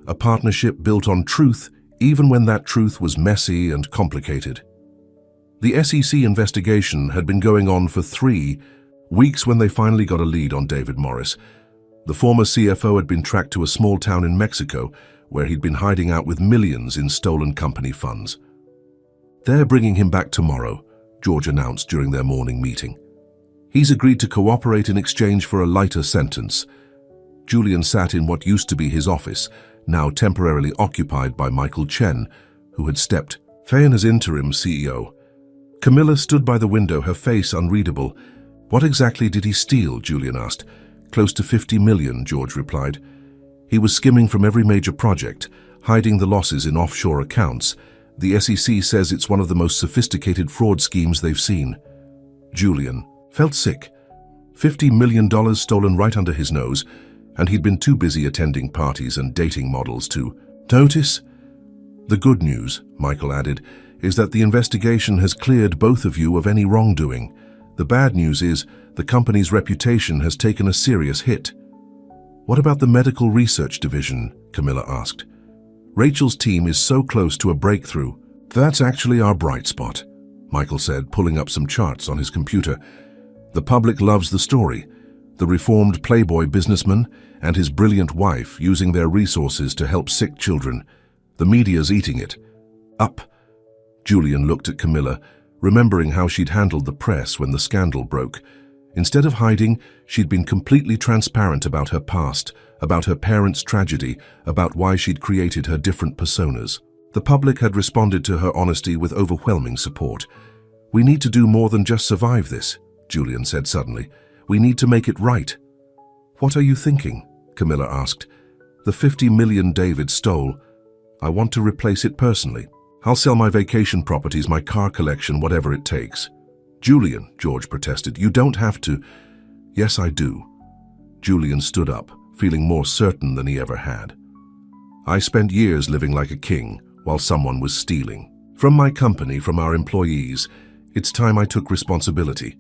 A partnership built on truth, even when that truth was messy and complicated. The SEC investigation had been going on for 3 weeks when they finally got a lead on David Morris. The former CFO had been tracked to a small town in Mexico, where he'd been hiding out with millions in stolen company funds. "They're bringing him back tomorrow," George announced during their morning meeting. "He's agreed to cooperate in exchange for a lighter sentence." Julian sat in what used to be his office, now temporarily occupied by Michael Chen, who had stepped in as interim CEO. Camilla stood by the window, her face unreadable. "What exactly did he steal?" Julian asked. "Close to 50 million, George replied. "He was skimming from every major project, hiding the losses in offshore accounts. The SEC says it's one of the most sophisticated fraud schemes they've seen." Julian felt sick. $50 million stolen right under his nose, and he'd been too busy attending parties and dating models to notice. "The good news," Michael added, "is that the investigation has cleared both of you of any wrongdoing. The bad news is the company's reputation has taken a serious hit." "What about the medical research division?" Camilla asked. "Rachel's team is so close to a breakthrough." "That's actually our bright spot," Michael said, pulling up some charts on his computer. "The public loves the story. The reformed playboy businessman and his brilliant wife using their resources to help sick children. The media's eating it up." Julian looked at Camilla, remembering how she'd handled the press when the scandal broke. Instead of hiding, she'd been completely transparent about her past, about her parents' tragedy, about why she'd created her different personas. The public had responded to her honesty with overwhelming support. "We need to do more than just survive this," Julian said suddenly. "We need to make it right." "What are you thinking?" Camilla asked. "The 50 million David stole. I want to replace it personally. I'll sell my vacation properties, my car collection, whatever it takes." "Julian," George protested, "you don't have to." "Yes, I do." Julian stood up, feeling more certain than he ever had. "I spent years living like a king while someone was stealing. From my company, from our employees. It's time I took responsibility."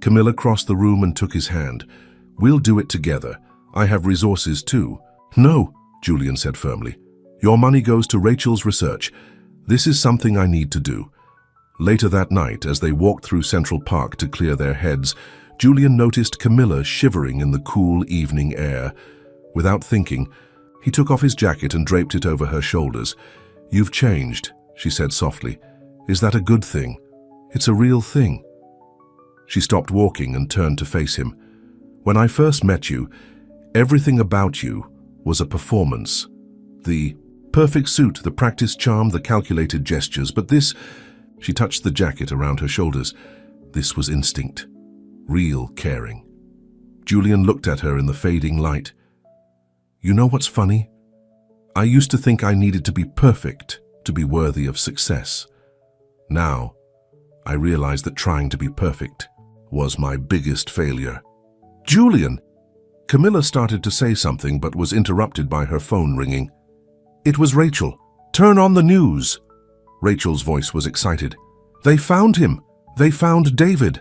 Camilla crossed the room and took his hand. "We'll do it together. I have resources too." "No," Julian said firmly. "Your money goes to Rachel's research. This is something I need to do." Later that night, as they walked through Central Park to clear their heads, Julian noticed Camilla shivering in the cool evening air. Without thinking, he took off his jacket and draped it over her shoulders. "You've changed," she said softly. "Is that a good thing? It's a real thing." She stopped walking and turned to face him. "When I first met you, everything about you was a performance. The perfect suit, the practiced charm, the calculated gestures, but this..." She touched the jacket around her shoulders. "This was instinct. Real caring." Julian looked at her in the fading light. "You know what's funny? I used to think I needed to be perfect to be worthy of success. Now, I realize that trying to be perfect was my biggest failure." "Julian!" Camilla started to say something but was interrupted by her phone ringing. It was Rachel. "Turn on the news." Rachel's voice was excited. "They found him! They found David!"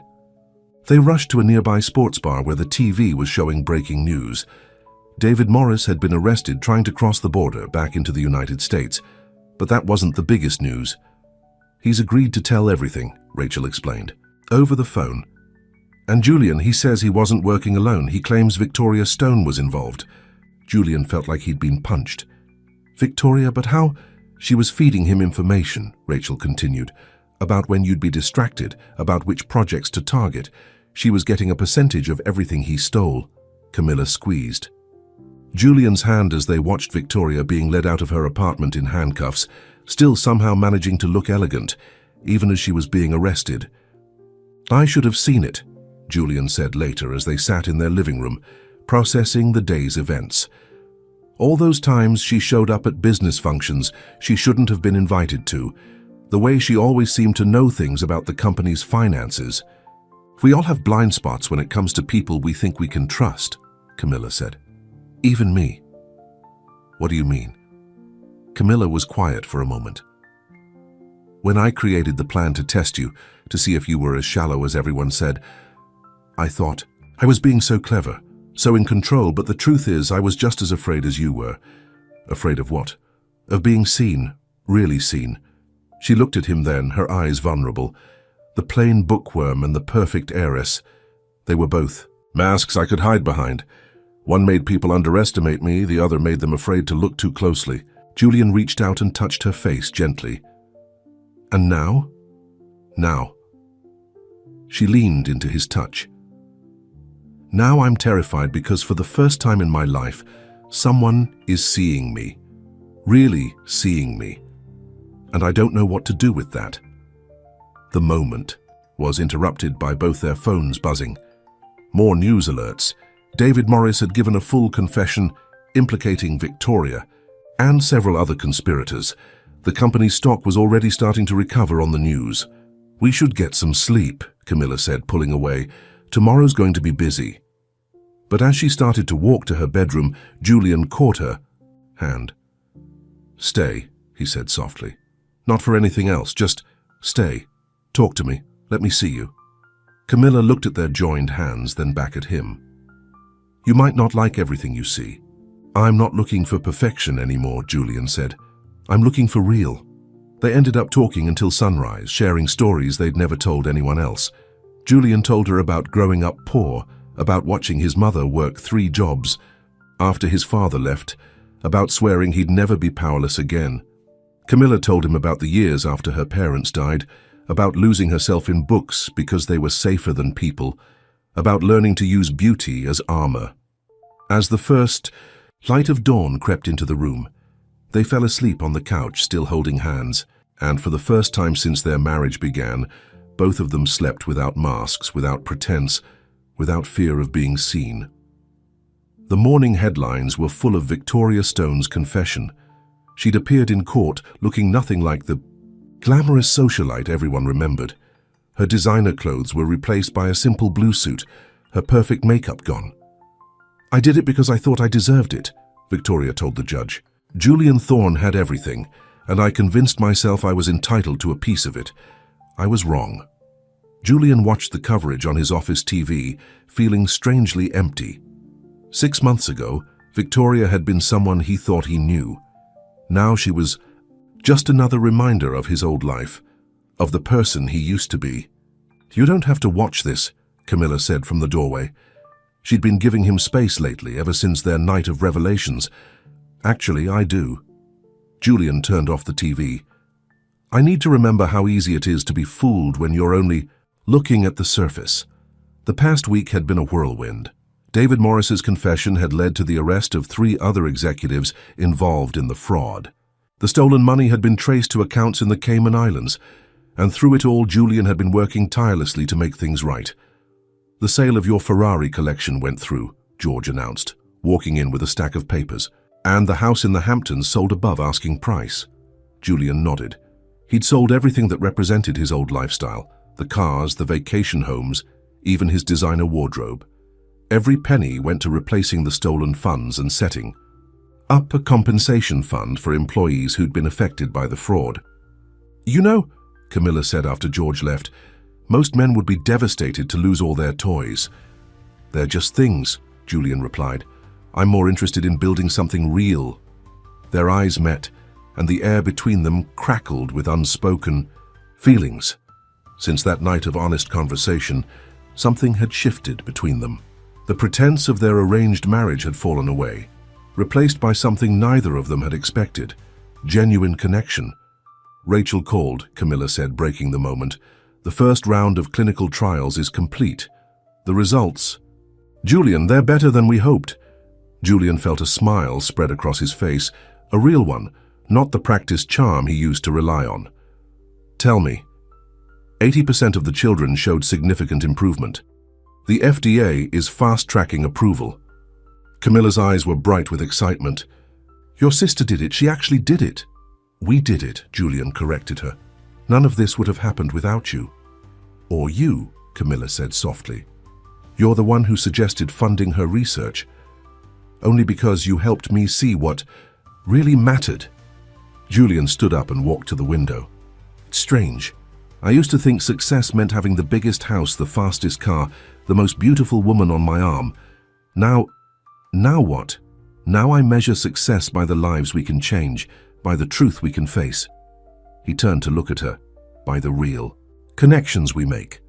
They rushed to a nearby sports bar where the TV was showing breaking news. David Morris had been arrested trying to cross the border back into the United States. But that wasn't the biggest news. "He's agreed to tell everything," Rachel explained. "Over the phone. And Julian, he says he wasn't working alone. He claims Victoria Stone was involved." Julian felt like he'd been punched. "Victoria, but how?" "She was feeding him information," Rachel continued, "about when you'd be distracted, about which projects to target. She was getting a percentage of everything he stole." Camilla squeezed Julian's hand as they watched Victoria being led out of her apartment in handcuffs, still somehow managing to look elegant, even as she was being arrested. "I should have seen it," Julian said later as they sat in their living room, processing the day's events. All those times she showed up at business functions she shouldn't have been invited to, the way she always seemed to know things about the company's finances. We all have blind spots when it comes to people we think we can trust, Camilla said. Even me. What do you mean? Camilla was quiet for a moment. When I created the plan to test you, to see if you were as shallow as everyone said, I thought I was being so clever, so in control, but the truth is I was just as afraid as you were. Afraid of what? Of being seen, really seen. She looked at him then, her eyes vulnerable. The plain bookworm and the perfect heiress. They were both masks I could hide behind. One made people underestimate me, the other made them afraid to look too closely. Julian reached out and touched her face gently. And now? Now. She leaned into his touch. Now I'm terrified because for the first time in my life, someone is seeing me. Really seeing me. And I don't know what to do with that. The moment was interrupted by both their phones buzzing. More news alerts. David Morris had given a full confession implicating Victoria and several other conspirators. The company's stock was already starting to recover on the news. We should get some sleep, Camilla said, pulling away. Tomorrow's going to be busy. But as she started to walk to her bedroom, Julian caught her hand. Stay, he said softly. Not for anything else, just stay. Talk to me. Let me see you. Camilla looked at their joined hands, then back at him. You might not like everything you see. I'm not looking for perfection anymore, Julian said. I'm looking for real. They ended up talking until sunrise, sharing stories they'd never told anyone else. Julian told her about growing up poor, about watching his mother work 3 jobs after his father left, about swearing he'd never be powerless again. Camilla told him about the years after her parents died, about losing herself in books because they were safer than people, about learning to use beauty as armor. As the first light of dawn crept into the room, they fell asleep on the couch, still holding hands, and for the first time since their marriage began, both of them slept without masks, without pretense, without fear of being seen. The morning headlines were full of Victoria Stone's confession. She'd appeared in court looking nothing like the glamorous socialite everyone remembered. Her designer clothes were replaced by a simple blue suit, her perfect makeup gone. I did it because I thought I deserved it, Victoria told the judge. Julian Thorne had everything, and I convinced myself I was entitled to a piece of it. I was wrong. Julian watched the coverage on his office TV, feeling strangely empty. 6 months ago, Victoria had been someone he thought he knew. Now she was just another reminder of his old life, of the person he used to be. You don't have to watch this, Camilla said from the doorway. She'd been giving him space lately, ever since their night of revelations. Actually, I do. Julian turned off the TV. I need to remember how easy it is to be fooled when you're only looking at the surface. The past week had been a whirlwind. David Morris's confession had led to the arrest of 3 other executives involved in the fraud. The stolen money had been traced to accounts in the Cayman Islands, and through it all Julian had been working tirelessly to make things right. The sale of your Ferrari collection went through, George announced, walking in with a stack of papers. And the house in the Hamptons sold above asking price. Julian nodded. He'd sold everything that represented his old lifestyle, the cars, the vacation homes, even his designer wardrobe. Every penny went to replacing the stolen funds and setting up a compensation fund for employees who'd been affected by the fraud. You know, Camilla said after George left, most men would be devastated to lose all their toys. They're just things, Julian replied. I'm more interested in building something real. Their eyes met, and the air between them crackled with unspoken feelings. Since that night of honest conversation, something had shifted between them. The pretense of their arranged marriage had fallen away, replaced by something neither of them had expected, genuine connection. Rachel called, Camilla said, breaking the moment. The first round of clinical trials is complete. The results... Julian, they're better than we hoped. Julian felt a smile spread across his face, a real one, not the practiced charm he used to rely on. Tell me. 80% of the children showed significant improvement. The FDA is fast-tracking approval. Camilla's eyes were bright with excitement. Your sister did it. She actually did it. We did it, Julian corrected her. None of this would have happened without you. Or you, Camilla said softly. You're the one who suggested funding her research. Only because you helped me see what really mattered. Julian stood up and walked to the window. It's strange. I used to think success meant having the biggest house, the fastest car, the most beautiful woman on my arm. Now what? Now I measure success by the lives we can change, by the truth we can face. He turned to look at her, by the real connections we make.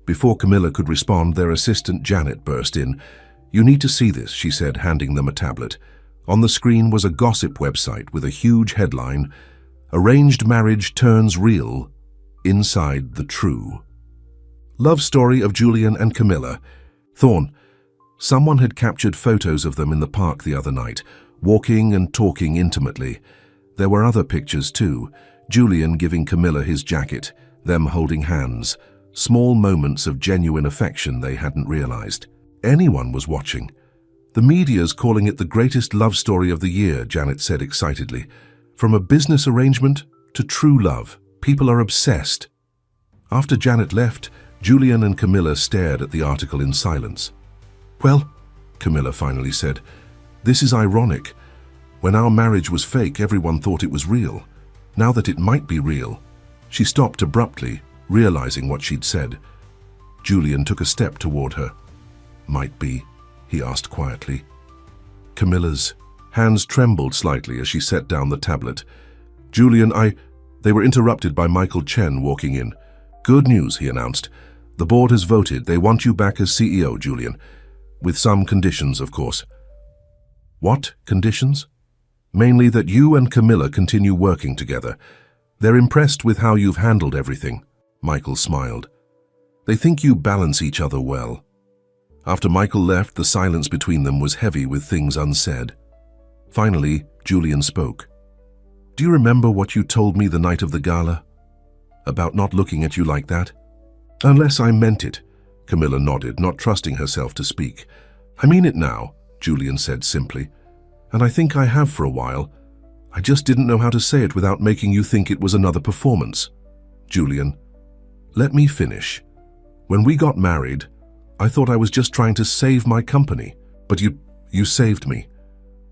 Before Camilla could respond, their assistant Janet burst in. You need to see this, she said, handing them a tablet. On the screen was a gossip website with a huge headline, Arranged Marriage Turns Real, Inside the True. Love story of Julian and Camilla. Thorne. Someone had captured photos of them in the park the other night, walking and talking intimately. There were other pictures too, Julian giving Camilla his jacket, them holding hands, small moments of genuine affection they hadn't realized. Anyone was watching. The media's calling it the greatest love story of the year, Janet said excitedly. From a business arrangement to true love, people are obsessed. After Janet left, Julian and Camilla stared at the article in silence. Well, Camilla finally said, this is ironic. When our marriage was fake, everyone thought it was real. Now that it might be real. She stopped abruptly, realizing what she'd said. Julian took a step toward her. Might be, he asked quietly. Camilla's hands trembled slightly as she set down the tablet. Julian, They were interrupted by Michael Chen walking in. Good news, he announced. The board has voted. They want you back as CEO, Julian. With some conditions, of course. What conditions? Mainly that you and Camilla continue working together. They're impressed with how you've handled everything. Michael smiled. They think you balance each other well. After Michael left, the silence between them was heavy with things unsaid. Finally, Julian spoke. Do you remember what you told me the night of the gala? About not looking at you like that? Unless I meant it, Camilla nodded, not trusting herself to speak. I mean it now, Julian said simply. And I think I have for a while. I just didn't know how to say it without making you think it was another performance. Julian, let me finish. When we got married, I thought I was just trying to save my company. But you saved me.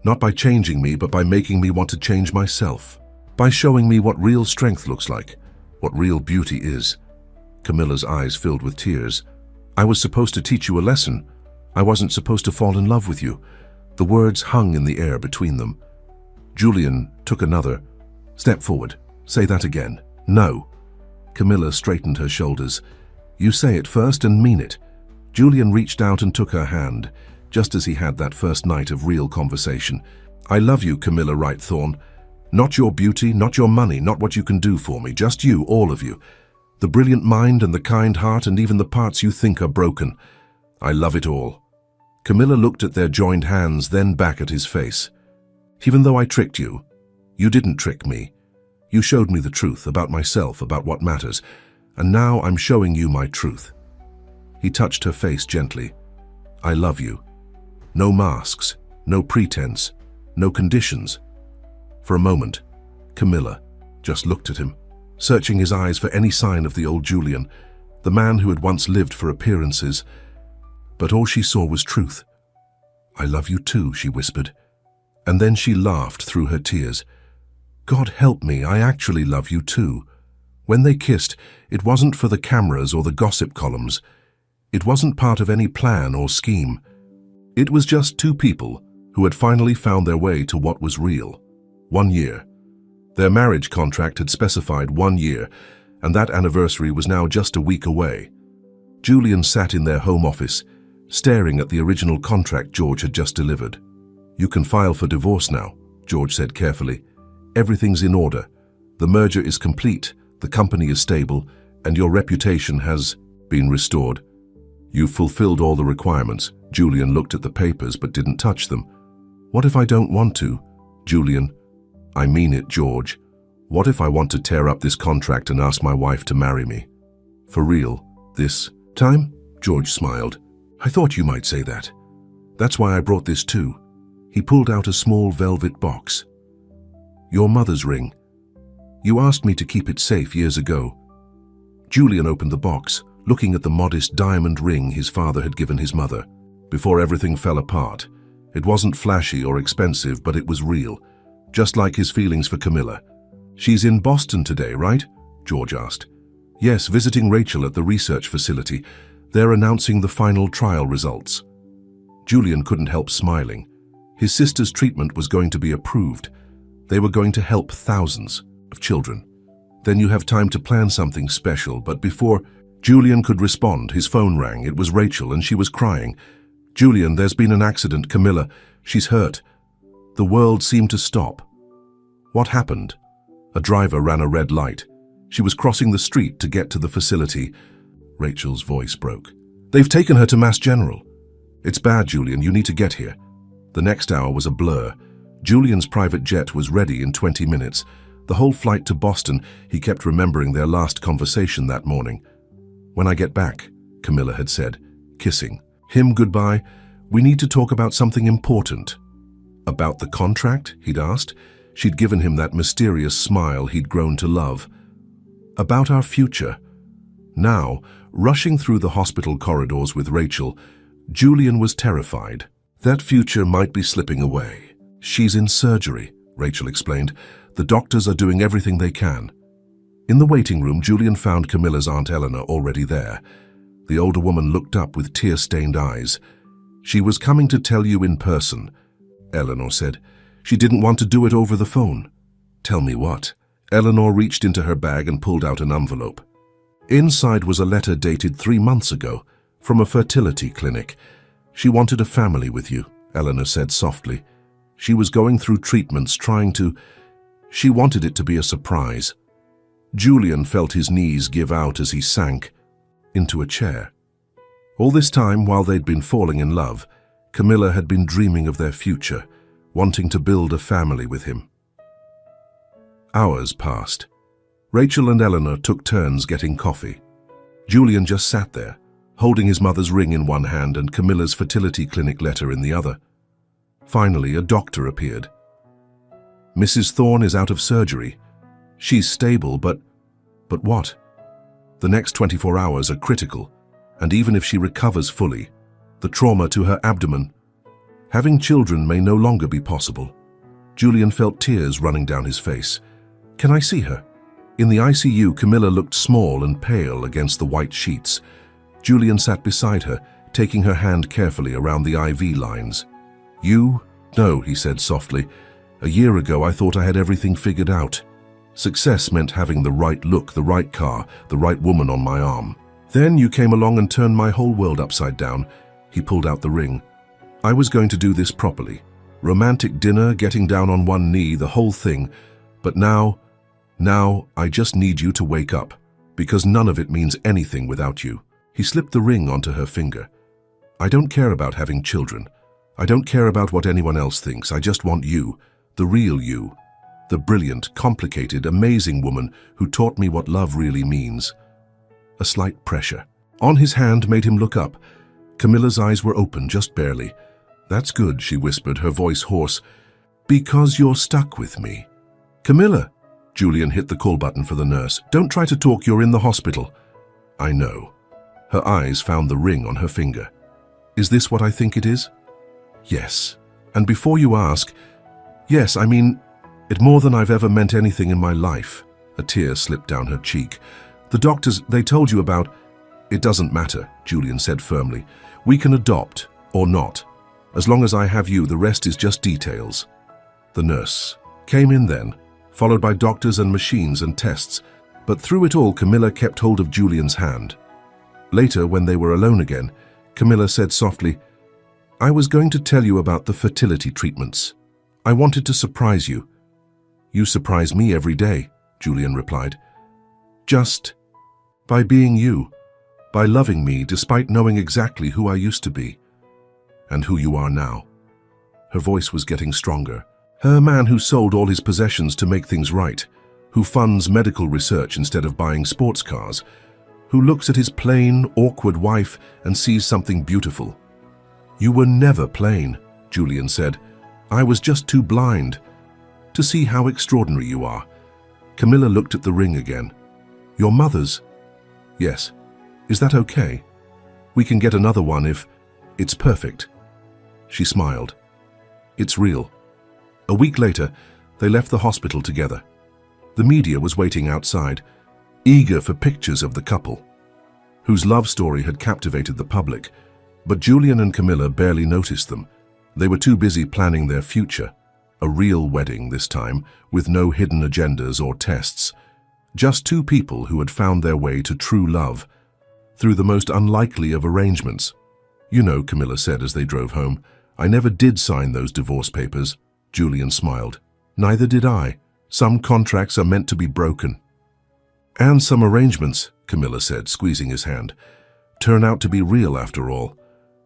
Not by changing me, but by making me want to change myself. By showing me what real strength looks like, what real beauty is. Camilla's eyes filled with tears. I was supposed to teach you a lesson. I wasn't supposed to fall in love with you. The words hung in the air between them. Julian took another step forward. Say that again. No. Camilla straightened her shoulders. You say it first and mean it. Julian reached out and took her hand, just as he had that first night of real conversation. I love you, Camilla Wright Thorne. Not your beauty, not your money, not what you can do for me, just you, all of you. The brilliant mind and the kind heart and even the parts you think are broken. I love it all. Camilla looked at their joined hands, then back at his face. Even though I tricked you, you didn't trick me. You showed me the truth about myself, about what matters, and now I'm showing you my truth. He touched her face gently. I love you. No masks, no pretense, no conditions. For a moment, Camilla just looked at him, searching his eyes for any sign of the old Julian, the man who had once lived for appearances. But all she saw was truth. I love you too, she whispered. And then she laughed through her tears. God help me, I actually love you too. When they kissed, it wasn't for the cameras or the gossip columns. It wasn't part of any plan or scheme. It was just two people who had finally found their way to what was real. 1 year. Their marriage contract had specified 1 year, and that anniversary was now just a week away. Julian sat in their home office, staring at the original contract George had just delivered. You can file for divorce now, George said carefully. Everything's in order. The merger is complete, the company is stable, and your reputation has been restored. You've fulfilled all the requirements. Julian looked at the papers but didn't touch them. What if I don't want to? Julian, I mean it, George. What if I want to tear up this contract and ask my wife to marry me? For real, this time? George smiled. I thought you might say that. That's why I brought this too. He pulled out a small velvet box. Your mother's ring. You asked me to keep it safe years ago. Julian opened the box, looking at the modest diamond ring his father had given his mother. Before everything fell apart, it wasn't flashy or expensive, but it was real, just like his feelings for Camilla. She's in Boston today, right? George asked. Yes, visiting Rachel at the research facility. They're announcing the final trial results. Julian couldn't help smiling. His sister's treatment was going to be approved. They were going to help thousands of children. Then you have time to plan something special, but before Julian could respond, his phone rang. It was Rachel, and she was crying. Julian, there's been an accident. Camilla, she's hurt. The world seemed to stop. What happened? A driver ran a red light. She was crossing the street to get to the facility. Rachel's voice broke. They've taken her to Mass General. It's bad, Julian. You need to get here. The next hour was a blur. Julian's private jet was ready in 20 minutes. The whole flight to Boston, he kept remembering their last conversation that morning. When I get back, Camilla had said, kissing him goodbye, we need to talk about something important. About the contract, he'd asked. She'd given him that mysterious smile he'd grown to love. About our future. Now, rushing through the hospital corridors with Rachel, Julian was terrified. That future might be slipping away. She's in surgery, Rachel explained. The doctors are doing everything they can. In the waiting room, Julian found Camilla's Aunt Eleanor already there. The older woman looked up with tear-stained eyes. She was coming to tell you in person, Eleanor said. She didn't want to do it over the phone. Tell me what? Eleanor reached into her bag and pulled out an envelope. Inside was a letter dated 3 months ago, from a fertility clinic. She wanted a family with you, Eleanor said softly. She was going through treatments, She wanted it to be a surprise. Julian felt his knees give out as he sank into a chair. All this time, while they'd been falling in love, Camilla had been dreaming of their future, wanting to build a family with him. Hours passed. Rachel and Eleanor took turns getting coffee. Julian just sat there, holding his mother's ring in one hand and Camilla's fertility clinic letter in the other. Finally, a doctor appeared. Mrs. Thorne is out of surgery. She's stable, but what? The next 24 hours are critical, and even if she recovers fully, the trauma to her abdomen, having children may no longer be possible. Julian felt tears running down his face. Can I see her? In the ICU, Camilla looked small and pale against the white sheets. Julian sat beside her, taking her hand carefully around the IV lines. You? No, he said softly. A year ago, I thought I had everything figured out. Success meant having the right look, the right car, the right woman on my arm. Then you came along and turned my whole world upside down. He pulled out the ring. I was going to do this properly. Romantic dinner, getting down on one knee, the whole thing. But now I just need you to wake up, because none of it means anything without you. He slipped the ring onto her finger. I don't care about having children. I don't care about what anyone else thinks. I just want you, the real you. The brilliant, complicated, amazing woman who taught me what love really means. A slight pressure on his hand made him look up. Camilla's eyes were open, just barely. That's good, she whispered, her voice hoarse. Because you're stuck with me. Camilla! Julian hit the call button for the nurse. Don't try to talk, you're in the hospital. I know. Her eyes found the ring on her finger. Is this what I think it is? Yes. And before you ask, yes, I mean, it more than I've ever meant anything in my life. A tear slipped down her cheek. The doctors, they told you about... It doesn't matter, Julian said firmly. We can adopt, or not. As long as I have you, the rest is just details. The nurse came in then, followed by doctors and machines and tests. But through it all, Camilla kept hold of Julian's hand. Later, when they were alone again, Camilla said softly, I was going to tell you about the fertility treatments. I wanted to surprise you. You surprise me every day, Julian replied. Just by being you, by loving me despite knowing exactly who I used to be, and who you are now. Her voice was getting stronger. Her man who sold all his possessions to make things right, who funds medical research instead of buying sports cars, who looks at his plain, awkward wife and sees something beautiful. You were never plain, Julian said. I was just too blind to see how extraordinary you are." Camilla looked at the ring again. "Your mother's?" "Yes. Is that okay? We can get another one if it's perfect." She smiled. "It's real." A week later, they left the hospital together. The media was waiting outside, eager for pictures of the couple, whose love story had captivated the public. But Julian and Camilla barely noticed them. They were too busy planning their future. A real wedding this time, with no hidden agendas or tests. Just two people who had found their way to true love, through the most unlikely of arrangements. "You know," Camilla said as they drove home, "I never did sign those divorce papers." Julian smiled. "Neither did I. Some contracts are meant to be broken." "And some arrangements," Camilla said, squeezing his hand, "turn out to be real after all."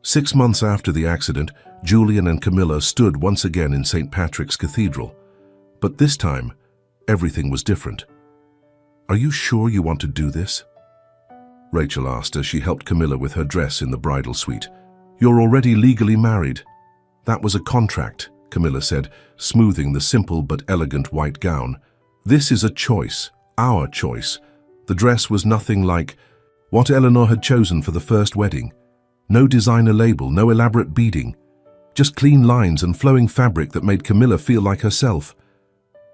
6 months after the accident, Julian and Camilla stood once again in St. Patrick's Cathedral. But this time, everything was different. "Are you sure you want to do this?" Rachel asked as she helped Camilla with her dress in the bridal suite. "You're already legally married." "That was a contract," Camilla said, smoothing the simple but elegant white gown. "This is a choice, our choice." The dress was nothing like what Eleanor had chosen for the first wedding. No designer label, no elaborate beading. Just clean lines and flowing fabric that made Camilla feel like herself.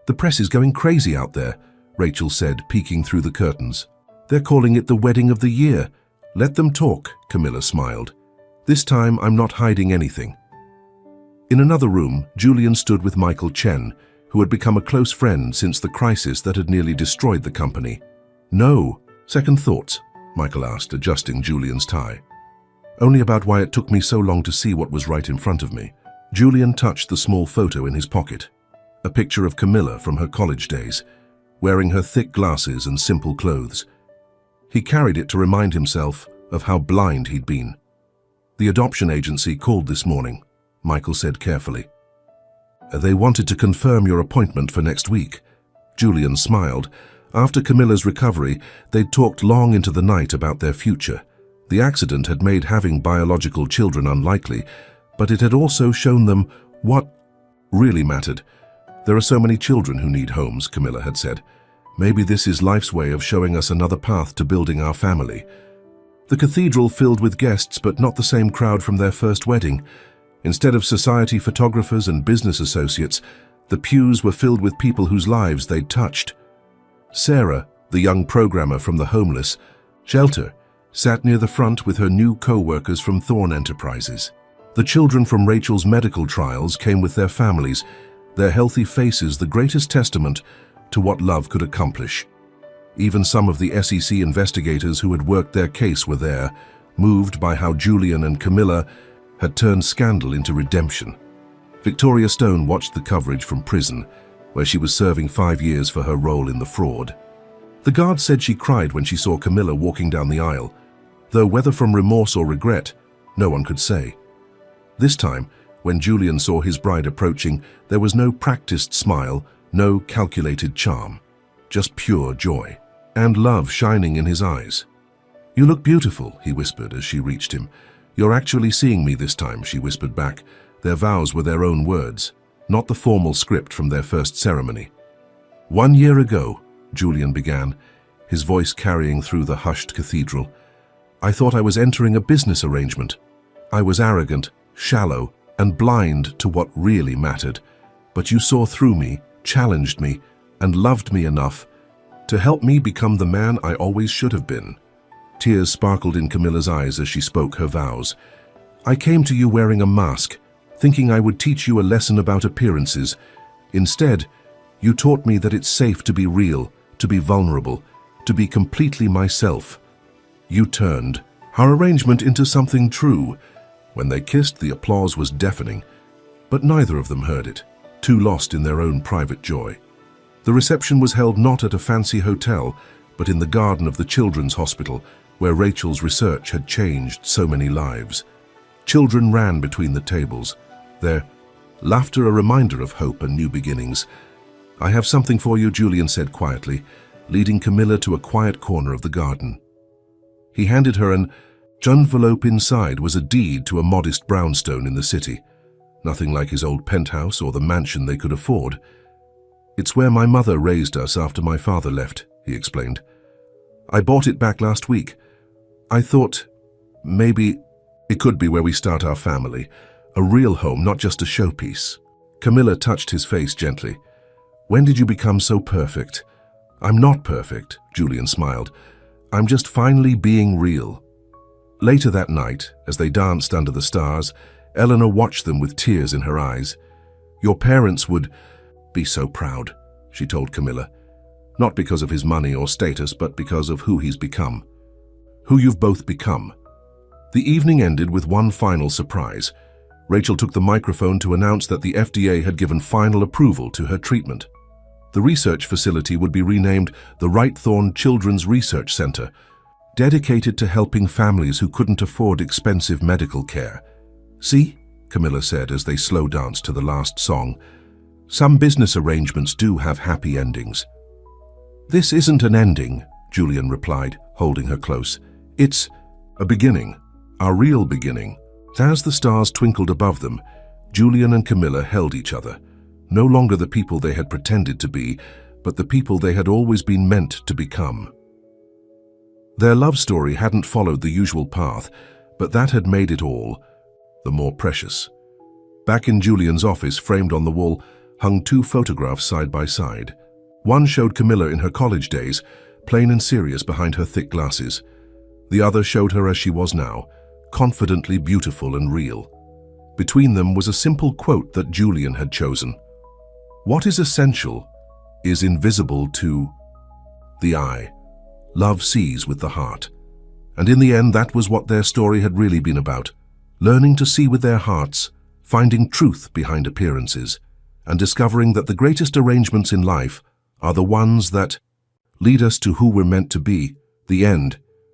"The press is going crazy out there," Rachel said, peeking through the curtains. "They're calling it the wedding of the year." "Let them talk," Camilla smiled. "This time I'm not hiding anything." In another room, Julian stood with Michael Chen, who had become a close friend since the crisis that had nearly destroyed the company. "No. Second thoughts?" Michael asked, adjusting Julian's tie. "Only about why it took me so long to see what was right in front of me." Julian touched the small photo in his pocket. A picture of Camilla from her college days, wearing her thick glasses and simple clothes. He carried it to remind himself of how blind he'd been. "The adoption agency called this morning," Michael said carefully. "They wanted to confirm your appointment for next week." Julian smiled. After Camilla's recovery, they'd talked long into the night about their future. The accident had made having biological children unlikely, but it had also shown them what really mattered. "There are so many children who need homes," Camilla had said. "Maybe this is life's way of showing us another path to building our family." The cathedral filled with guests, but not the same crowd from their first wedding. Instead of society photographers and business associates, the pews were filled with people whose lives they'd touched. Sarah, the young programmer from the homeless shelter, sat near the front with her new co-workers from Thorn Enterprises. The children from Rachel's medical trials came with their families, their healthy faces the greatest testament to what love could accomplish. Even some of the SEC investigators who had worked their case were there, moved by how Julian and Camilla had turned scandal into redemption. Victoria Stone watched the coverage from prison, where she was serving 5 years for her role in the fraud. The guard said she cried when she saw Camilla walking down the aisle, though whether from remorse or regret, no one could say. This time, when Julian saw his bride approaching, there was no practiced smile, no calculated charm, just pure joy, and love shining in his eyes. "You look beautiful," he whispered as she reached him. "You're actually seeing me this time," she whispered back. Their vows were their own words, not the formal script from their first ceremony. "1 year ago," Julian began, his voice carrying through the hushed cathedral, "I thought I was entering a business arrangement. I was arrogant, shallow, and blind to what really mattered. But you saw through me, challenged me, and loved me enough to help me become the man I always should have been." Tears sparkled in Camilla's eyes as she spoke her vows. "I came to you wearing a mask, thinking I would teach you a lesson about appearances. Instead, you taught me that it's safe to be real, to be vulnerable, to be completely myself. You turned our arrangement into something true." When they kissed, the applause was deafening, but neither of them heard it, too lost in their own private joy. The reception was held not at a fancy hotel, but in the garden of the Children's Hospital, where Rachel's research had changed so many lives. Children ran between the tables, their laughter a reminder of hope and new beginnings. "I have something for you," Julian said quietly, leading Camilla to a quiet corner of the garden. He handed her an envelope. Inside was a deed to a modest brownstone in the city, nothing like his old penthouse or the mansion they could afford. It's where my mother raised us after my father left, he explained. I bought it back last week. I thought maybe it could be where we start our family, a real home, not just a showpiece. Camilla touched his face gently. When did you become so perfect? I'm not perfect, Julian smiled. I'm just finally being real. Later that night, as they danced under the stars, Eleanor watched them with tears in her eyes. Your parents would be so proud, she told Camilla. Not because of his money or status, but because of who he's become. Who you've both become. The evening ended with one final surprise. Rachel took the microphone to announce that the FDA had given final approval to her treatment. The research facility would be renamed the Wright-Thorne Children's Research Center, dedicated to helping families who couldn't afford expensive medical care. See, Camilla said as they slow danced to the last song, some business arrangements do have happy endings. This isn't an ending, Julian replied, holding her close. It's a beginning, our real beginning. As the stars twinkled above them, Julian and Camilla held each other, no longer the people they had pretended to be, but the people they had always been meant to become. Their love story hadn't followed the usual path, but that had made it all the more precious. Back in Julian's office, framed on the wall, hung two photographs side by side. One showed Camilla in her college days, plain and serious behind her thick glasses. The other showed her as she was now, confidently beautiful and real. Between them was a simple quote that Julian had chosen. What is essential is invisible to the eye. Love sees with the heart. And in the end, that was what their story had really been about. Learning to see with their hearts, finding truth behind appearances, and discovering that the greatest arrangements in life are the ones that lead us to who we're meant to be. The end.